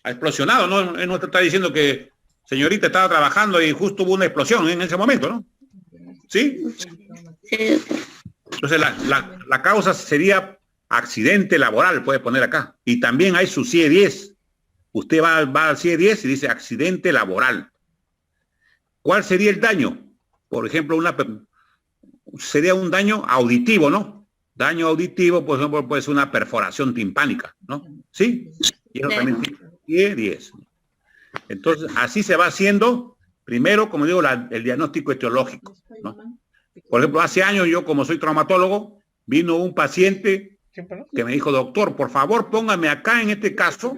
Speaker 1: Ha explosionado, ¿no? Él no está diciendo que señorita estaba trabajando y justo hubo una explosión en ese momento, ¿no? ¿Sí? Entonces la causa sería accidente laboral, puede poner acá. Y también hay su CIE 10. Usted va al CIE 10 y dice accidente laboral. ¿Cuál sería el daño? Por ejemplo, sería un daño auditivo, ¿no? Daño auditivo, por ejemplo, puede ser una perforación timpánica, ¿no? ¿Sí? Y eso también tiene CIE 10. Entonces, así se va haciendo, primero, como digo, el diagnóstico etiológico, ¿no? Por ejemplo, hace años yo, como soy traumatólogo, vino un paciente que me dijo, doctor, por favor, póngame acá en este caso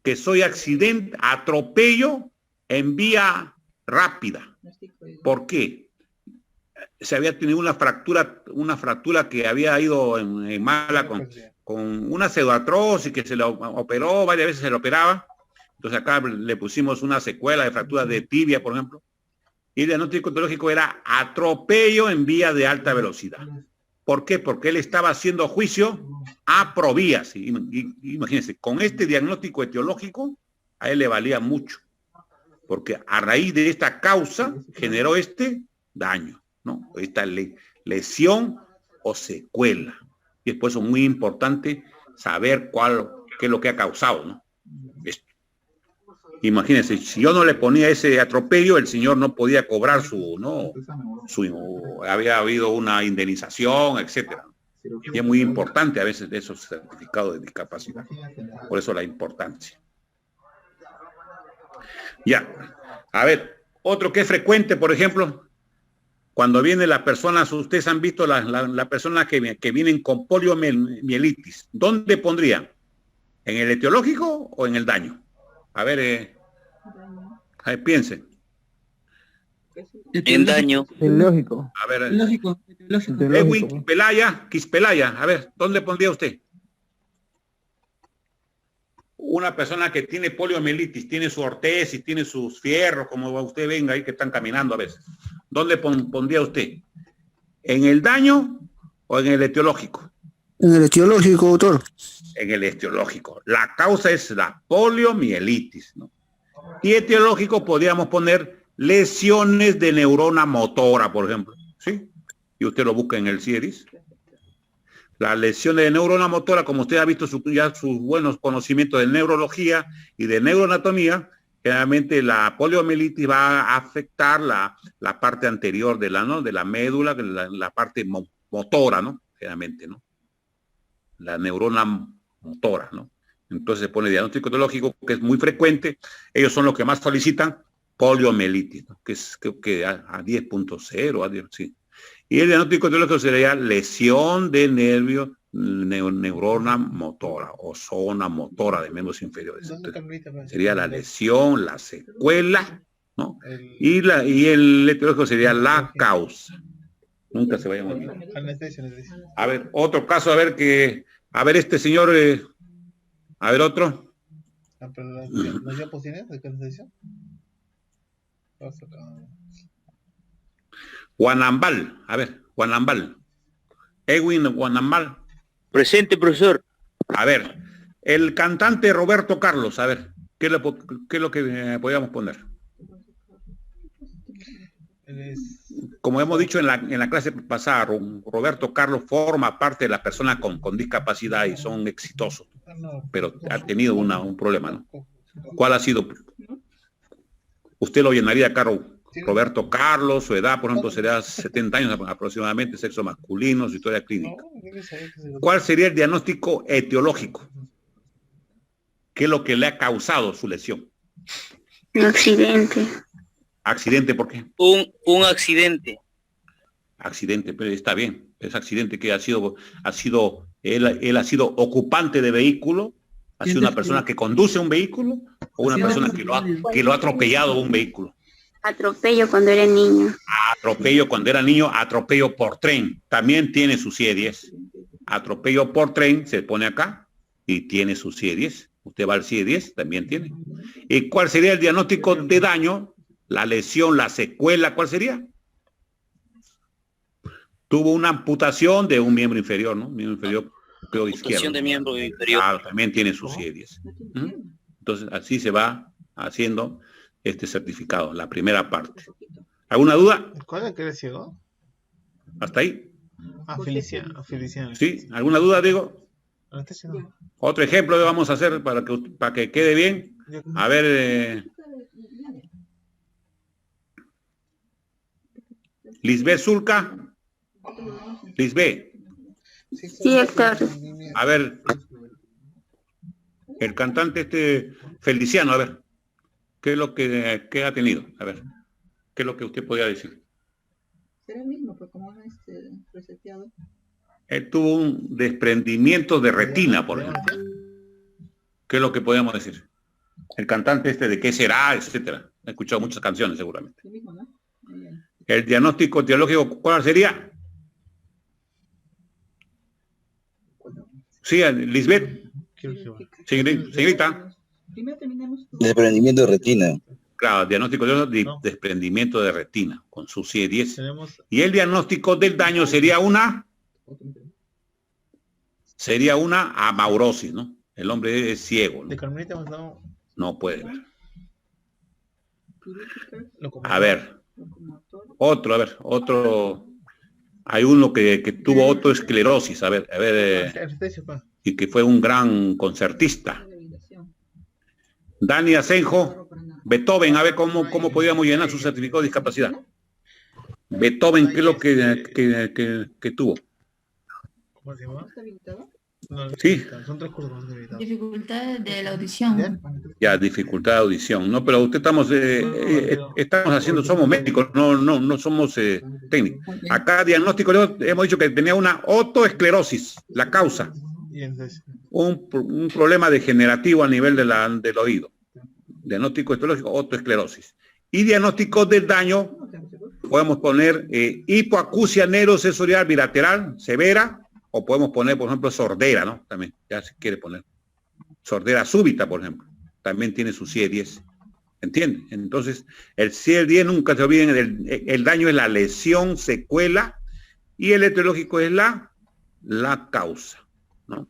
Speaker 1: que soy accidente, atropello en vía rápida. ¿Por qué? Se había tenido una fractura que había ido en mala con una pseudoartrosis que se lo operó, varias veces se lo operaba. Entonces acá le pusimos una secuela de fractura de tibia, por ejemplo. Y el diagnóstico etiológico era atropello en vía de alta velocidad. ¿Por qué? Porque él estaba haciendo juicio a provías. Imagínense, con este diagnóstico etiológico, a él le valía mucho. Porque a raíz de esta causa generó este daño, ¿no? Esta lesión o secuela. Y es por eso muy importante saber qué es lo que ha causado, ¿no? Esto. Imagínense, si yo no le ponía ese atropello, el señor no podía cobrar había habido una indemnización, etcétera. Y es muy importante a veces esos certificados de discapacidad. Por eso la importancia. Ya. A ver, otro que es frecuente, por ejemplo, cuando vienen las personas, ustedes han visto las personas que vienen con poliomielitis. ¿Dónde pondrían? ¿En el etiológico o en el daño? A ver, piensen.
Speaker 8: En daño.
Speaker 9: Lógico.
Speaker 1: A ver,
Speaker 4: Lógico.
Speaker 1: Edwin Quispelaya, a ver, ¿dónde pondría usted? Una persona que tiene poliomielitis, tiene su ortesis, tiene sus fierros, como usted venga ahí que están caminando a veces. ¿Dónde pondría usted? ¿En el daño o en el etiológico?
Speaker 8: En el etiológico, doctor.
Speaker 1: En el etiológico. La causa es la poliomielitis, ¿no? Y etiológico podríamos poner lesiones de neurona motora, por ejemplo, ¿sí? Y usted lo busca en el CIEDIS. Las lesiones de neurona motora, como usted ha visto ya sus buenos conocimientos de neurología y de neuroanatomía, generalmente la poliomielitis va a afectar la parte anterior de la médula, la parte motora, ¿no? Generalmente, ¿no? La neurona motora, ¿no? Entonces se pone diagnóstico etiológico, que es muy frecuente. Ellos son los que más solicitan poliomielitis, ¿no? Que es creo que a 10.0, sí. Y el diagnóstico etiológico sería lesión de nervio, neurona motora o zona motora de miembros inferiores. Entonces, sería la lesión, la secuela, ¿no? Y el etiológico sería la causa. Nunca se vayan a olvidar. A ver, otro caso, a ver este señor, a ver otro.
Speaker 10: ¿Los diapositivas de canalización?
Speaker 1: Guanambal, a ver, Guanambal. Edwin Guanambal.
Speaker 8: Presente, profesor.
Speaker 1: A ver, el cantante Roberto Carlos, a ver, ¿qué es lo que podríamos poner? Como hemos dicho en la clase pasada, Roberto Carlos forma parte de las personas con discapacidad y son exitosos, pero ha tenido un problema, ¿no? ¿Cuál ha sido? ¿Usted lo llenaría, Roberto Carlos? Su edad, por ejemplo, sería 70 años aproximadamente, sexo masculino, su historia clínica. ¿Cuál sería el diagnóstico etiológico? ¿Qué es lo que le ha causado su lesión?
Speaker 11: Un accidente.
Speaker 1: ¿Accidente por qué?
Speaker 8: Un accidente.
Speaker 1: Accidente, pero está bien. Es accidente que él ha sido ocupante de vehículo, ha sido una persona que conduce un vehículo o una persona que lo ha atropellado un vehículo.
Speaker 11: Atropello cuando era niño.
Speaker 1: Atropello cuando era niño, atropello por tren. También tiene su CIE-10. Atropello por tren se pone acá y tiene su CIE-10. Usted va al CIE-10, también tiene. ¿Y cuál sería el diagnóstico de daño? La lesión, la secuela, ¿cuál sería? Tuvo una amputación de un miembro inferior, ¿no? Miembro inferior, creo izquierdo.
Speaker 8: De miembro inferior.
Speaker 1: Claro, también tiene su CIE-10. Entonces, así se va haciendo este certificado, la primera parte. ¿Alguna duda?
Speaker 10: ¿Cuál es que le ciego?
Speaker 1: ¿Hasta ahí?
Speaker 10: Feliciano.
Speaker 1: ¿Sí? ¿Alguna duda, Diego? Otro ejemplo que vamos a hacer para que quede bien. A ver, Lisbeth Zulca. Lisbeth.
Speaker 11: Sí, doctor.
Speaker 1: A ver, el cantante Feliciano, a ver, ¿qué es lo que ha tenido? A ver, ¿qué es lo que usted podría decir?
Speaker 12: Será el mismo, pues como es reseteado.
Speaker 1: Él tuvo un desprendimiento de retina, por ejemplo. ¿Qué es lo que podríamos decir? El cantante de ¿Qué será?, etcétera. He escuchado muchas canciones seguramente. El diagnóstico teológico, ¿cuál sería? Sí, Lisbeth. Señorita.
Speaker 8: Desprendimiento de retina.
Speaker 1: Claro, diagnóstico de desprendimiento de retina, con su C10. Y el diagnóstico del daño sería una amaurosis, ¿no? El hombre es ciego, ¿no? No puede ver. A ver, otro. Hay uno que tuvo otoesclerosis, y que fue un gran concertista. Dani Asenjo, Beethoven, a ver cómo podíamos llenar su certificado de discapacidad. Beethoven, ¿qué es lo que tuvo?
Speaker 10: ¿Cómo se llama?
Speaker 1: Sí.
Speaker 10: Son 3 cursos habilitados.
Speaker 12: Dificultad de la audición.
Speaker 1: Ya, dificultad de audición, ¿no? Pero usted estamos haciendo, somos médicos, no somos técnicos. Acá diagnóstico, hemos dicho que tenía una otoesclerosis, la causa. Un problema degenerativo a nivel del oído. Diagnóstico etiológico, otoesclerosis. Y diagnóstico del daño, podemos poner hipoacusia neurosensorial bilateral severa, o podemos poner, por ejemplo, sordera, ¿no? También, ya se quiere poner. Sordera súbita, por ejemplo. También tiene su CIE-10. ¿Entienden? Entonces, el CIE-10, nunca se olviden, el daño es la lesión, secuela, y el etiológico es la causa, ¿no?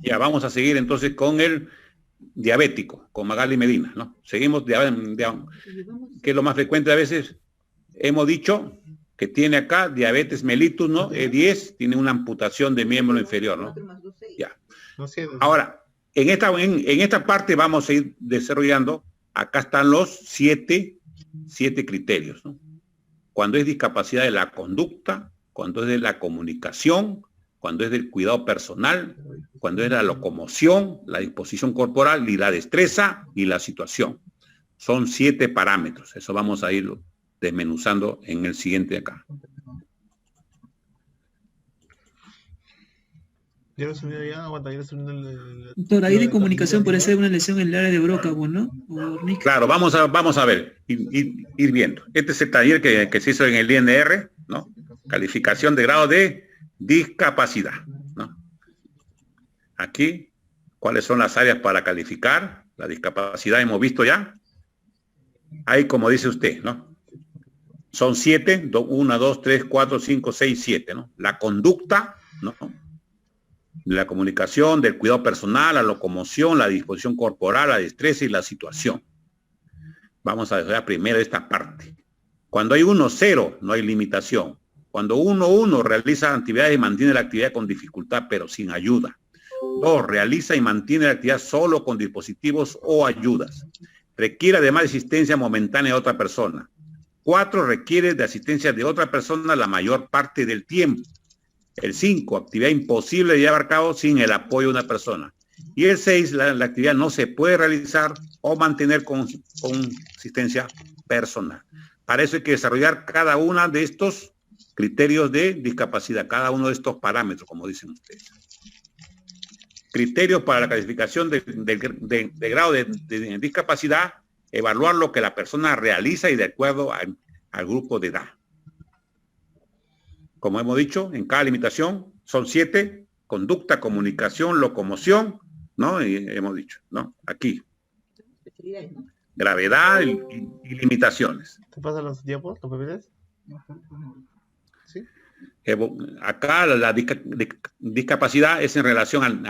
Speaker 1: Ya vamos a seguir entonces con el diabético, con Magali Medina, ¿no? Seguimos, que es lo más frecuente a veces. Hemos dicho que tiene acá diabetes mellitus, ¿no? E10, tiene una amputación de miembro inferior, ¿no? Ya. Ahora, en esta parte vamos a ir desarrollando, acá están los siete criterios, ¿no? Cuando es discapacidad de la conducta, cuando es de la comunicación, cuando es del cuidado personal, cuando es la locomoción, la disposición corporal y la destreza y la situación. Son 7 parámetros, eso vamos a irlo desmenuzando en el siguiente acá.
Speaker 10: Ya lo subió ya, aguanta, ya lo subió
Speaker 4: Doctor, ahí de comunicación puede ser una lesión en el área de Broca, ¿no?
Speaker 1: Claro, vamos a ver, ir viendo. Este es el taller que se hizo en el INR, ¿no? Calificación de grado de discapacidad, ¿no? Aquí, ¿cuáles son las áreas para calificar? La discapacidad hemos visto ya. Ahí, como dice usted, ¿no? Son 7, 1, 2, 3, 4, 5, 6, 7, ¿no? La conducta, ¿no? La comunicación, del cuidado personal, la locomoción, la disposición corporal, la destreza y la situación. Vamos a dejar primero esta parte. Cuando hay 1, 0, no hay limitación. Cuando 1, 1 realiza actividades y mantiene la actividad con dificultad, pero sin ayuda. 2, realiza y mantiene la actividad solo con dispositivos o ayudas. Requiere además de asistencia momentánea de otra persona. 4, requiere de asistencia de otra persona la mayor parte del tiempo. El 5, actividad imposible de llevar a cabo sin el apoyo de una persona. Y el 6, la actividad no se puede realizar o mantener con asistencia personal. Para eso hay que desarrollar cada uno de estos criterios de discapacidad, cada uno de estos parámetros, como dicen ustedes. Criterios para la clasificación de grado de discapacidad, evaluar lo que la persona realiza y de acuerdo al grupo de edad. Como hemos dicho, en cada limitación son 7, conducta, comunicación, locomoción, ¿no? Y hemos dicho, ¿no? Aquí. Gravedad y limitaciones.
Speaker 10: ¿Te pasan los diapos, los PPTs? ¿Sí?
Speaker 1: Acá la discapacidad es en relación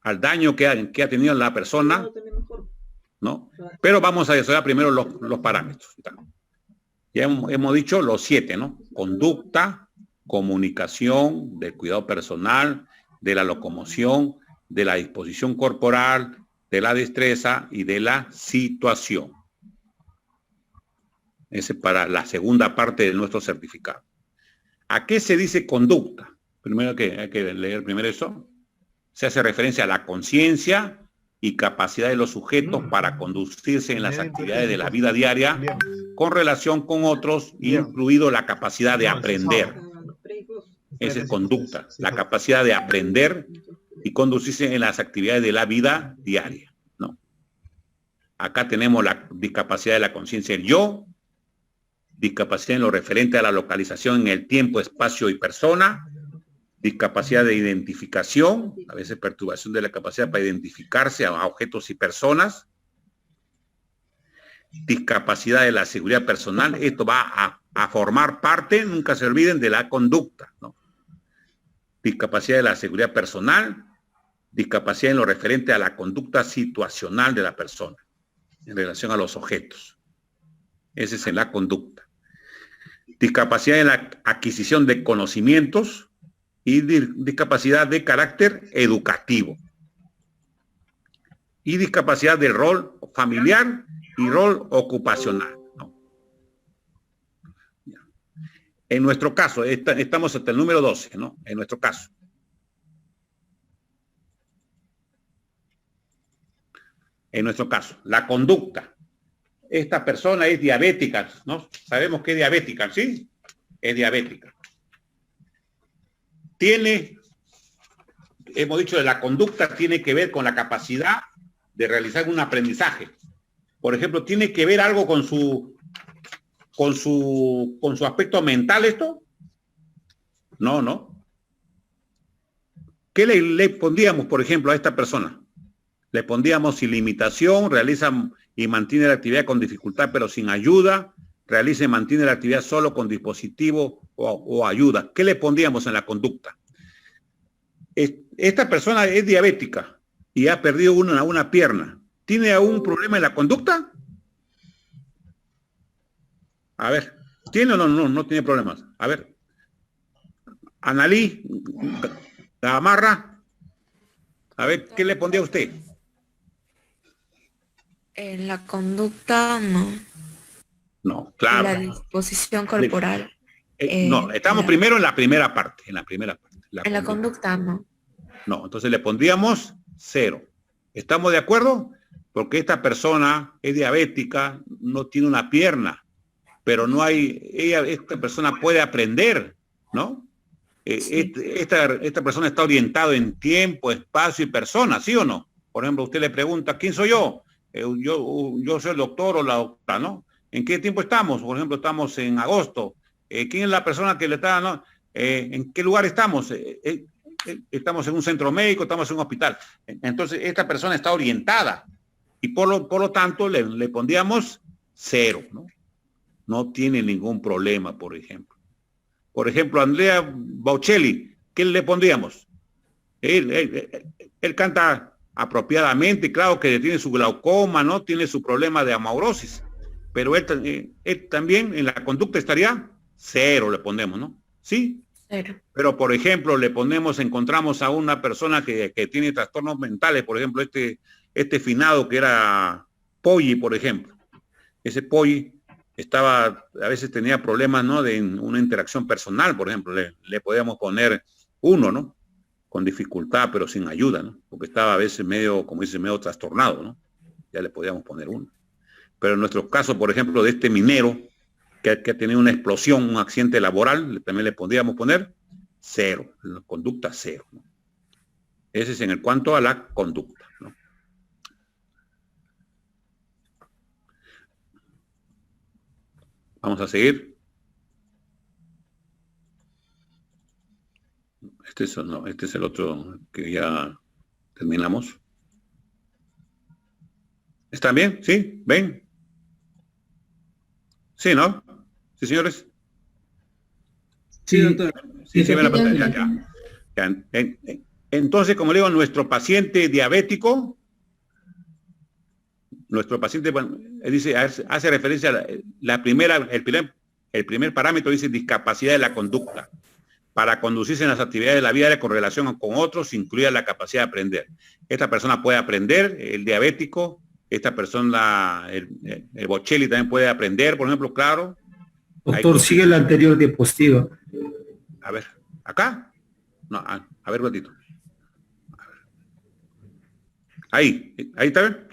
Speaker 1: al daño que ha tenido la persona, ¿no? Pero vamos a desarrollar primero los parámetros. Ya hemos dicho los 7, ¿no? Conducta, comunicación, del cuidado personal, de la locomoción, de la disposición corporal, de la destreza y de la situación. Ese para la segunda parte de nuestro certificado. ¿A qué se dice conducta? Primero hay que leer primero eso. Se hace referencia a la conciencia y capacidad de los sujetos para conducirse en las actividades de la vida diaria con relación con otros, incluido la capacidad de aprender. Esa es conducta, la capacidad de aprender y conducirse en las actividades de la vida diaria, ¿no? Acá tenemos la discapacidad de la conciencia del yo, discapacidad en lo referente a la localización en el tiempo, espacio y persona, discapacidad de identificación, a veces perturbación de la capacidad para identificarse a objetos y personas, discapacidad de la seguridad personal. Esto va a formar parte, nunca se olviden, de la conducta, ¿no? Discapacidad de la seguridad personal, discapacidad en lo referente a la conducta situacional de la persona en relación a los objetos. Ese es en la conducta. Discapacidad en la adquisición de conocimientos y discapacidad de carácter educativo. Y discapacidad del rol familiar y rol ocupacional, ¿no? En nuestro caso, estamos hasta el número 12, ¿no? En nuestro caso. En nuestro caso, la conducta. Esta persona es diabética, ¿no? Sabemos que es diabética, ¿sí? Es diabética. Hemos dicho que la conducta tiene que ver con la capacidad de realizar un aprendizaje. Por ejemplo, ¿tiene que ver algo con su aspecto mental esto? No, no. ¿Qué le pondríamos, por ejemplo, a esta persona? Le pondríamos sin limitación, realiza y mantiene la actividad con dificultad pero sin ayuda, realiza y mantiene la actividad solo con dispositivo o ayuda. ¿Qué le pondríamos en la conducta? Esta persona es diabética y ha perdido una pierna. ¿Tiene algún problema en la conducta? A ver, ¿tiene o no? No tiene problemas. A ver, Analí, Gamarra, a ver, ¿qué le pondría a usted?
Speaker 5: En la conducta, no.
Speaker 1: No, claro.
Speaker 5: La disposición corporal.
Speaker 1: No, estamos primero en la primera parte. En la
Speaker 5: conducta, no.
Speaker 1: No, entonces le pondríamos 0. ¿Estamos de acuerdo? Porque esta persona es diabética, no tiene una pierna, pero esta persona puede aprender, ¿no? Sí. Esta persona está orientada en tiempo, espacio y persona, ¿sí o no? Por ejemplo, usted le pregunta, ¿quién soy yo? Yo soy el doctor o la doctora, ¿no? ¿En qué tiempo estamos? Por ejemplo, estamos en agosto. ¿Quién es la persona que le está, no? ¿En qué lugar estamos? Estamos en un centro médico, estamos en un hospital. Entonces, esta persona está orientada y por lo tanto le pondríamos 0, ¿no? No tiene ningún problema, por ejemplo. Por ejemplo, Andrea Bocelli, ¿qué le pondríamos? Él canta apropiadamente, claro que tiene su glaucoma, ¿no? Tiene su problema de amaurosis, pero él también en la conducta estaría 0, le ponemos, ¿no? ¿Sí? 0. Pero, por ejemplo, encontramos a una persona que tiene trastornos mentales, por ejemplo, este finado que era Poggi, por ejemplo. Ese Poggi a veces tenía problemas, ¿no? De una interacción personal, por ejemplo, le podíamos poner 1, ¿no? Con dificultad, pero sin ayuda, ¿no? Porque estaba a veces medio, como dice, medio trastornado, ¿no? Ya le podíamos poner 1. Pero en nuestro caso, por ejemplo, de este minero que ha tenido una explosión, un accidente laboral, también le podríamos poner 0, la conducta 0, ¿no? Ese es en cuanto a la conducta, ¿no? Vamos a seguir. Este es el otro que ya terminamos. ¿Están bien? ¿Sí? ¿Ven? ¿Sí, no? ¿Sí, señores?
Speaker 4: Sí, doctor.
Speaker 1: Sí, ven la pantalla. Ya. Entonces, como le digo, nuestro paciente diabético, dice, hace referencia a el primer parámetro, dice discapacidad de la conducta, para conducirse en las actividades de la vida con relación con otros, incluida la capacidad de aprender. Esta persona puede aprender, el diabético, esta persona, el Bocelli también puede aprender, por ejemplo, claro.
Speaker 10: Doctor, sigue la anterior diapositiva.
Speaker 1: A ver, ¿acá? No, a ver un ratito. Ahí está bien.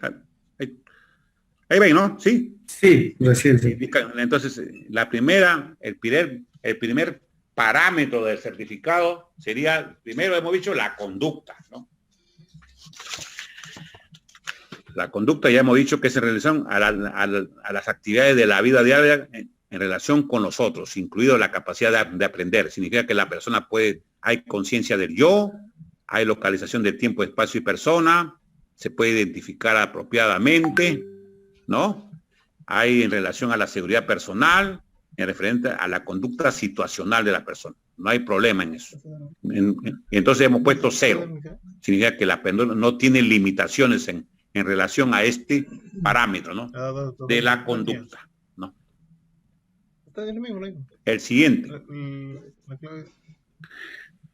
Speaker 1: Ahí ven, ¿no? ¿Sí?
Speaker 10: Sí, recién sí.
Speaker 1: Entonces, el primer parámetro del certificado sería, primero hemos dicho, la conducta, ¿no? La conducta ya hemos dicho que es en relación a las actividades de la vida diaria en relación con los otros, incluido la capacidad de aprender. Significa que la persona hay conciencia del yo, hay localización de tiempo, espacio y persona, se puede identificar apropiadamente, ¿no? Hay en relación a la seguridad personal, en referente a la conducta situacional de la persona. No hay problema en eso. Entonces hemos puesto 0. Significa que la persona no tiene limitaciones en relación a este parámetro, ¿no? De la conducta, ¿no? El siguiente.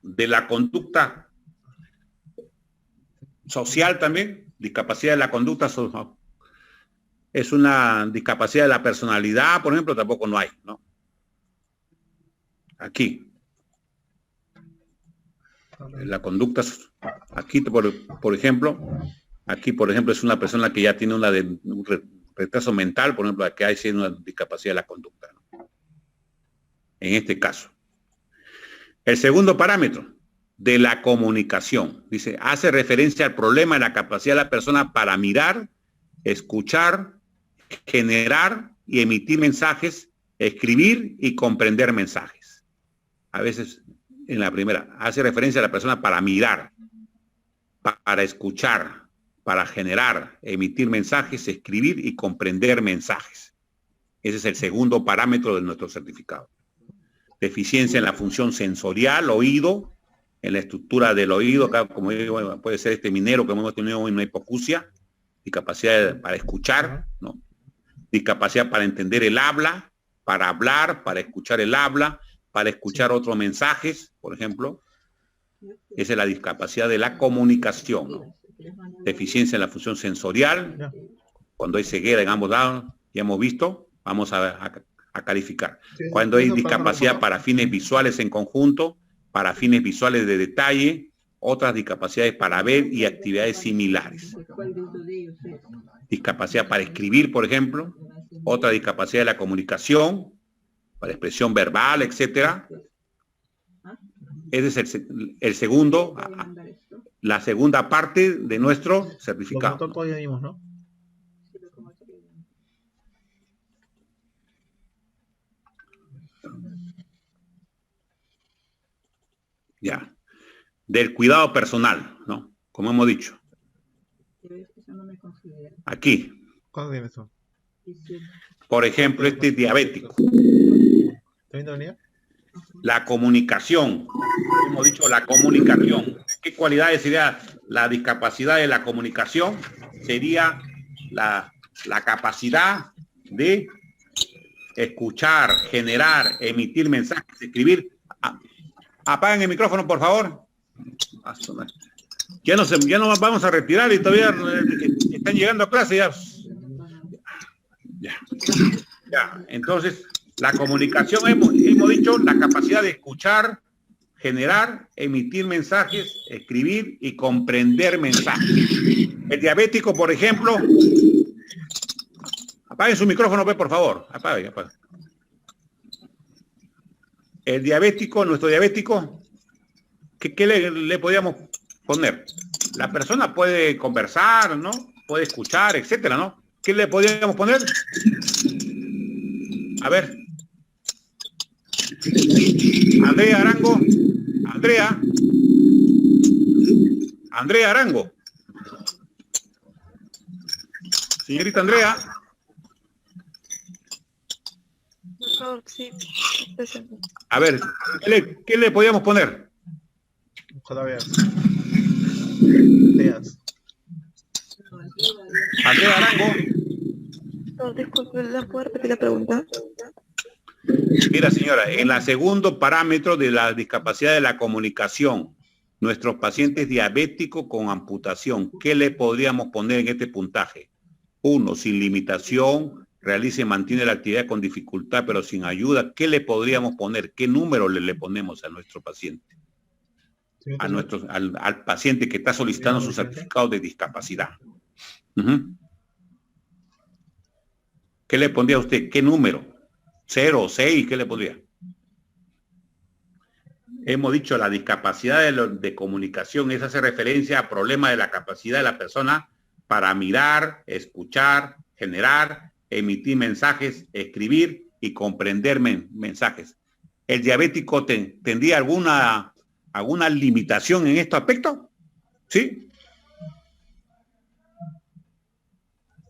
Speaker 1: De la conducta social también, discapacidad de la conducta social. Es una discapacidad de la personalidad, por ejemplo, tampoco no hay, ¿no? Aquí. La conducta, aquí, por ejemplo, es una persona que ya tiene un retraso mental, por ejemplo, que hay una discapacidad de la conducta, ¿no? En este caso. El segundo parámetro, de la comunicación. Dice, hace referencia al problema de la capacidad de la persona para mirar, escuchar, generar y emitir mensajes, escribir y comprender mensajes. A veces, en la primera, hace referencia a la persona para mirar, para escuchar, para generar, emitir mensajes, escribir y comprender mensajes. Ese es el segundo parámetro de nuestro certificado. Deficiencia en la función sensorial, oído, en la estructura del oído, acá, como digo, puede ser este minero que hemos tenido en una hipoacusia, discapacidad para escuchar, ¿no? Discapacidad para entender el habla, para hablar, para escuchar el habla, para escuchar otros mensajes, por ejemplo. Esa es la discapacidad de la comunicación, ¿no? Deficiencia en la función sensorial, cuando hay ceguera en ambos lados, ya hemos visto, vamos a calificar. Cuando hay discapacidad para fines visuales en conjunto, para fines visuales de detalle, otras discapacidades para ver y actividades similares. Discapacidad para escribir, por ejemplo, otra discapacidad de la comunicación, para expresión verbal, etcétera. Ese es el segundo, la segunda parte de nuestro certificado.
Speaker 10: ¿No?
Speaker 1: Ya. Del cuidado personal, ¿no? Como hemos dicho. Aquí. Por ejemplo, este es diabético. La comunicación. Hemos dicho la comunicación. ¿Qué cualidades sería la discapacidad de la comunicación? Sería la capacidad de escuchar, generar, emitir mensajes, escribir. Apaguen el micrófono, por favor. Ya nos vamos a retirar y todavía están llegando a clase. Ya. Entonces, la comunicación, hemos dicho, la capacidad de escuchar, generar, emitir mensajes, escribir y comprender mensajes. El diabético, por ejemplo, apaguen su micrófono, por favor. Apaguen. El diabético, nuestro diabético, ¿qué le podríamos poner? La persona puede conversar, ¿no? Puede escuchar, etcétera, ¿no? ¿Qué le podríamos poner? A ver. Andrea Arango. Andrea Arango. Señorita Andrea.
Speaker 5: Sí.
Speaker 1: A ver, ¿qué le podíamos poner? Andrea Arango.
Speaker 5: No, disculpe, ¿la puedo repetir la pregunta?
Speaker 1: Mira, señora, en el segundo parámetro de la discapacidad de la comunicación, nuestros pacientes diabéticos con amputación, ¿qué le podríamos poner en este puntaje? 1, sin limitación, realiza y mantiene la actividad con dificultad pero sin ayuda. ¿Qué le podríamos poner? ¿Qué número le ponemos a nuestro paciente? Al paciente que está solicitando su certificado de discapacidad. ¿Qué le pondría a usted? ¿Qué número? 0, 6, ¿qué le pondría? Hemos dicho la discapacidad de comunicación, esa hace referencia a problemas de la capacidad de la persona para mirar, escuchar, generar, emitir mensajes, escribir y comprender mensajes. ¿El diabético tendría alguna limitación en este aspecto? ¿Sí?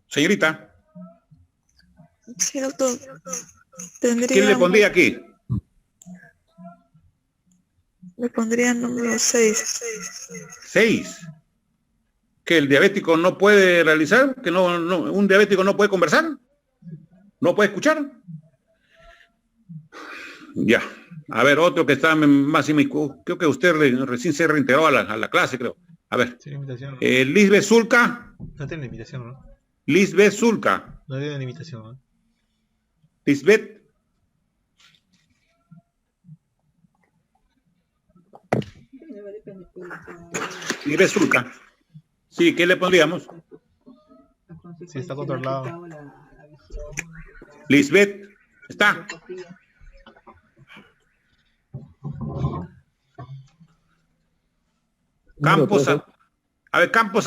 Speaker 1: Señorita.
Speaker 5: Sí, doctor.
Speaker 1: ¿Quién le pondría aquí?
Speaker 5: Le pondría el número 6.
Speaker 1: 6. ¿Que el diabético no puede realizar? ¿Que un diabético no puede conversar? ¿No puede escuchar? Ya. A ver, otro que está más inmiscuido. Creo que usted recién se reintegró a la clase, creo. A ver. Lisbeth Zulca.
Speaker 10: No tiene limitación, ¿no?
Speaker 1: Lisbeth Zulca.
Speaker 10: No tiene limitación, ¿no?
Speaker 1: Lisbeth. Lisbeth Zulca. Sí, ¿qué le pondríamos?
Speaker 10: Sí, está controlado.
Speaker 1: Lisbeth, ¿está? Campos, a ver, Campos,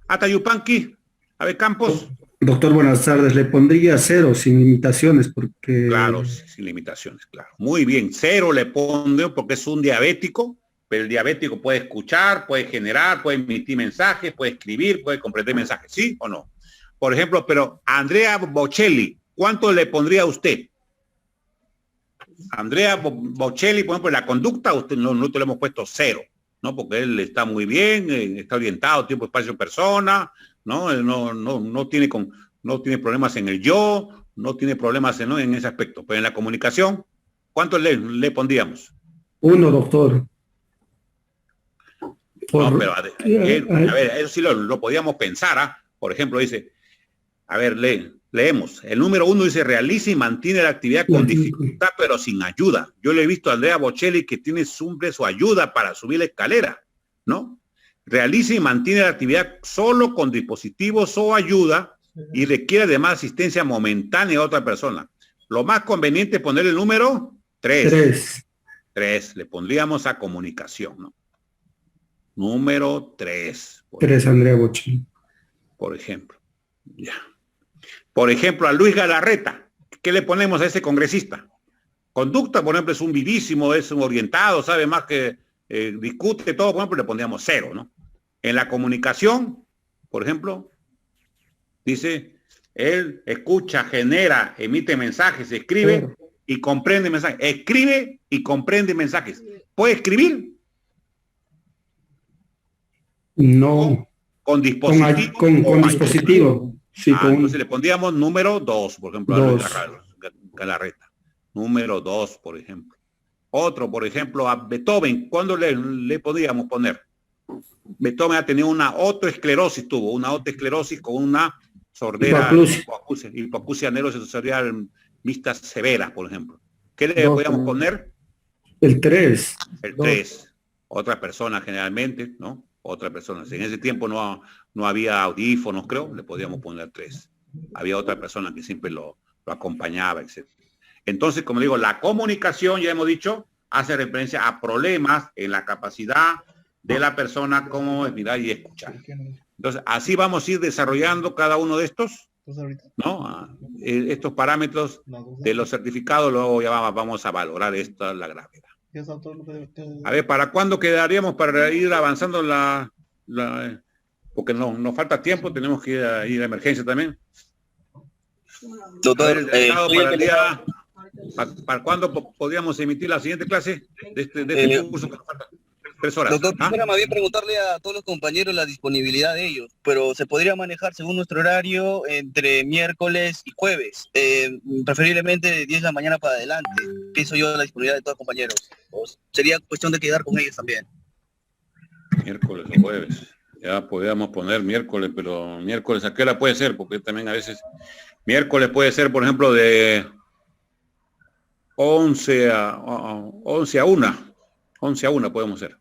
Speaker 1: Atayupanqui, a ver, Campos.
Speaker 13: Doctor, buenas tardes. Le pondría 0, sin limitaciones, porque...
Speaker 1: Claro, sin limitaciones, claro. Muy bien, 0 le pondré porque es un diabético, pero el diabético puede escuchar, puede generar, puede emitir mensajes, puede escribir, puede comprender mensajes, ¿sí o no? Por ejemplo, pero Andrea Bocelli, ¿cuánto le pondría a usted? Andrea Bocelli, por ejemplo, en la conducta, nosotros le hemos puesto 0, ¿no? Porque él está muy bien, está orientado, tiempo, espacio, persona, ¿no? Él no tiene problemas en el yo, no tiene problemas en ese aspecto. Pero en la comunicación, ¿cuánto le pondríamos?
Speaker 13: 1, doctor.
Speaker 1: No, pero a ver, eso sí lo podíamos pensar, ¿ah? Por ejemplo, dice, a ver, leemos. El número 1 dice, realiza y mantiene la actividad con dificultad, pero sin ayuda. Yo le he visto a Andrea Bocelli que tiene siempre su ayuda para subir la escalera, ¿no? Realiza y mantiene la actividad solo con dispositivos o ayuda y requiere además asistencia momentánea a otra persona. Lo más conveniente es poner el número 3. 3. Le pondríamos a comunicación, ¿no? Número 3.
Speaker 13: 3, Andrea Bocelli.
Speaker 1: Por ejemplo. Ya. Por ejemplo, a Luis Galarreta. ¿Qué le ponemos a ese congresista? Conducta, por ejemplo, es un vivísimo, es un orientado, sabe más que discute todo, por ejemplo, le pondríamos 0, ¿no? En la comunicación, por ejemplo, dice, él escucha, genera, emite mensajes, escribe y comprende mensajes. Escribe y comprende mensajes. ¿Puede escribir?
Speaker 13: No.
Speaker 1: Con dispositivo.
Speaker 13: Con dispositivo. Sí,
Speaker 1: entonces le pondríamos número 2, por ejemplo, a Luis Galarreta. Número 2, por ejemplo. Otro, por ejemplo, a Beethoven. ¿Cuándo le podríamos poner? Beethoven ha tenido una autoesclerosis, con una sordera, hipoacusia neurosensorial mixta severa, por ejemplo. ¿Qué le podríamos poner?
Speaker 13: El 3.
Speaker 1: El 3. Otra persona generalmente, ¿no? Otra persona. En ese tiempo no había audífonos, creo, le podíamos poner 3. Había otra persona que siempre lo acompañaba, etc. Entonces, como digo, la comunicación, ya hemos dicho, hace referencia a problemas en la capacidad de la persona como mirar y escuchar. Entonces, así vamos a ir desarrollando cada uno de estos, ¿no? Estos parámetros de los certificados, luego ya vamos a valorar la gravedad. A ver, ¿para cuándo quedaríamos para ir avanzando porque nos falta tiempo, tenemos que ir a emergencia también?
Speaker 8: Doctor,
Speaker 1: ¿para cuándo podríamos emitir la siguiente clase de este curso que nos falta? 3 horas.
Speaker 8: Doctor, quisiera más bien preguntarle a todos los compañeros la disponibilidad de ellos, pero se podría manejar según nuestro horario entre miércoles y jueves, preferiblemente de 10 de la mañana para adelante. Pienso yo la disponibilidad de todos los compañeros. Sería cuestión de quedar con ellos también.
Speaker 1: Miércoles o jueves. Ya podríamos poner miércoles, pero miércoles ¿a qué hora puede ser? Porque también a veces miércoles puede ser, por ejemplo, de 11 a 1. 11 a 1 podemos ser.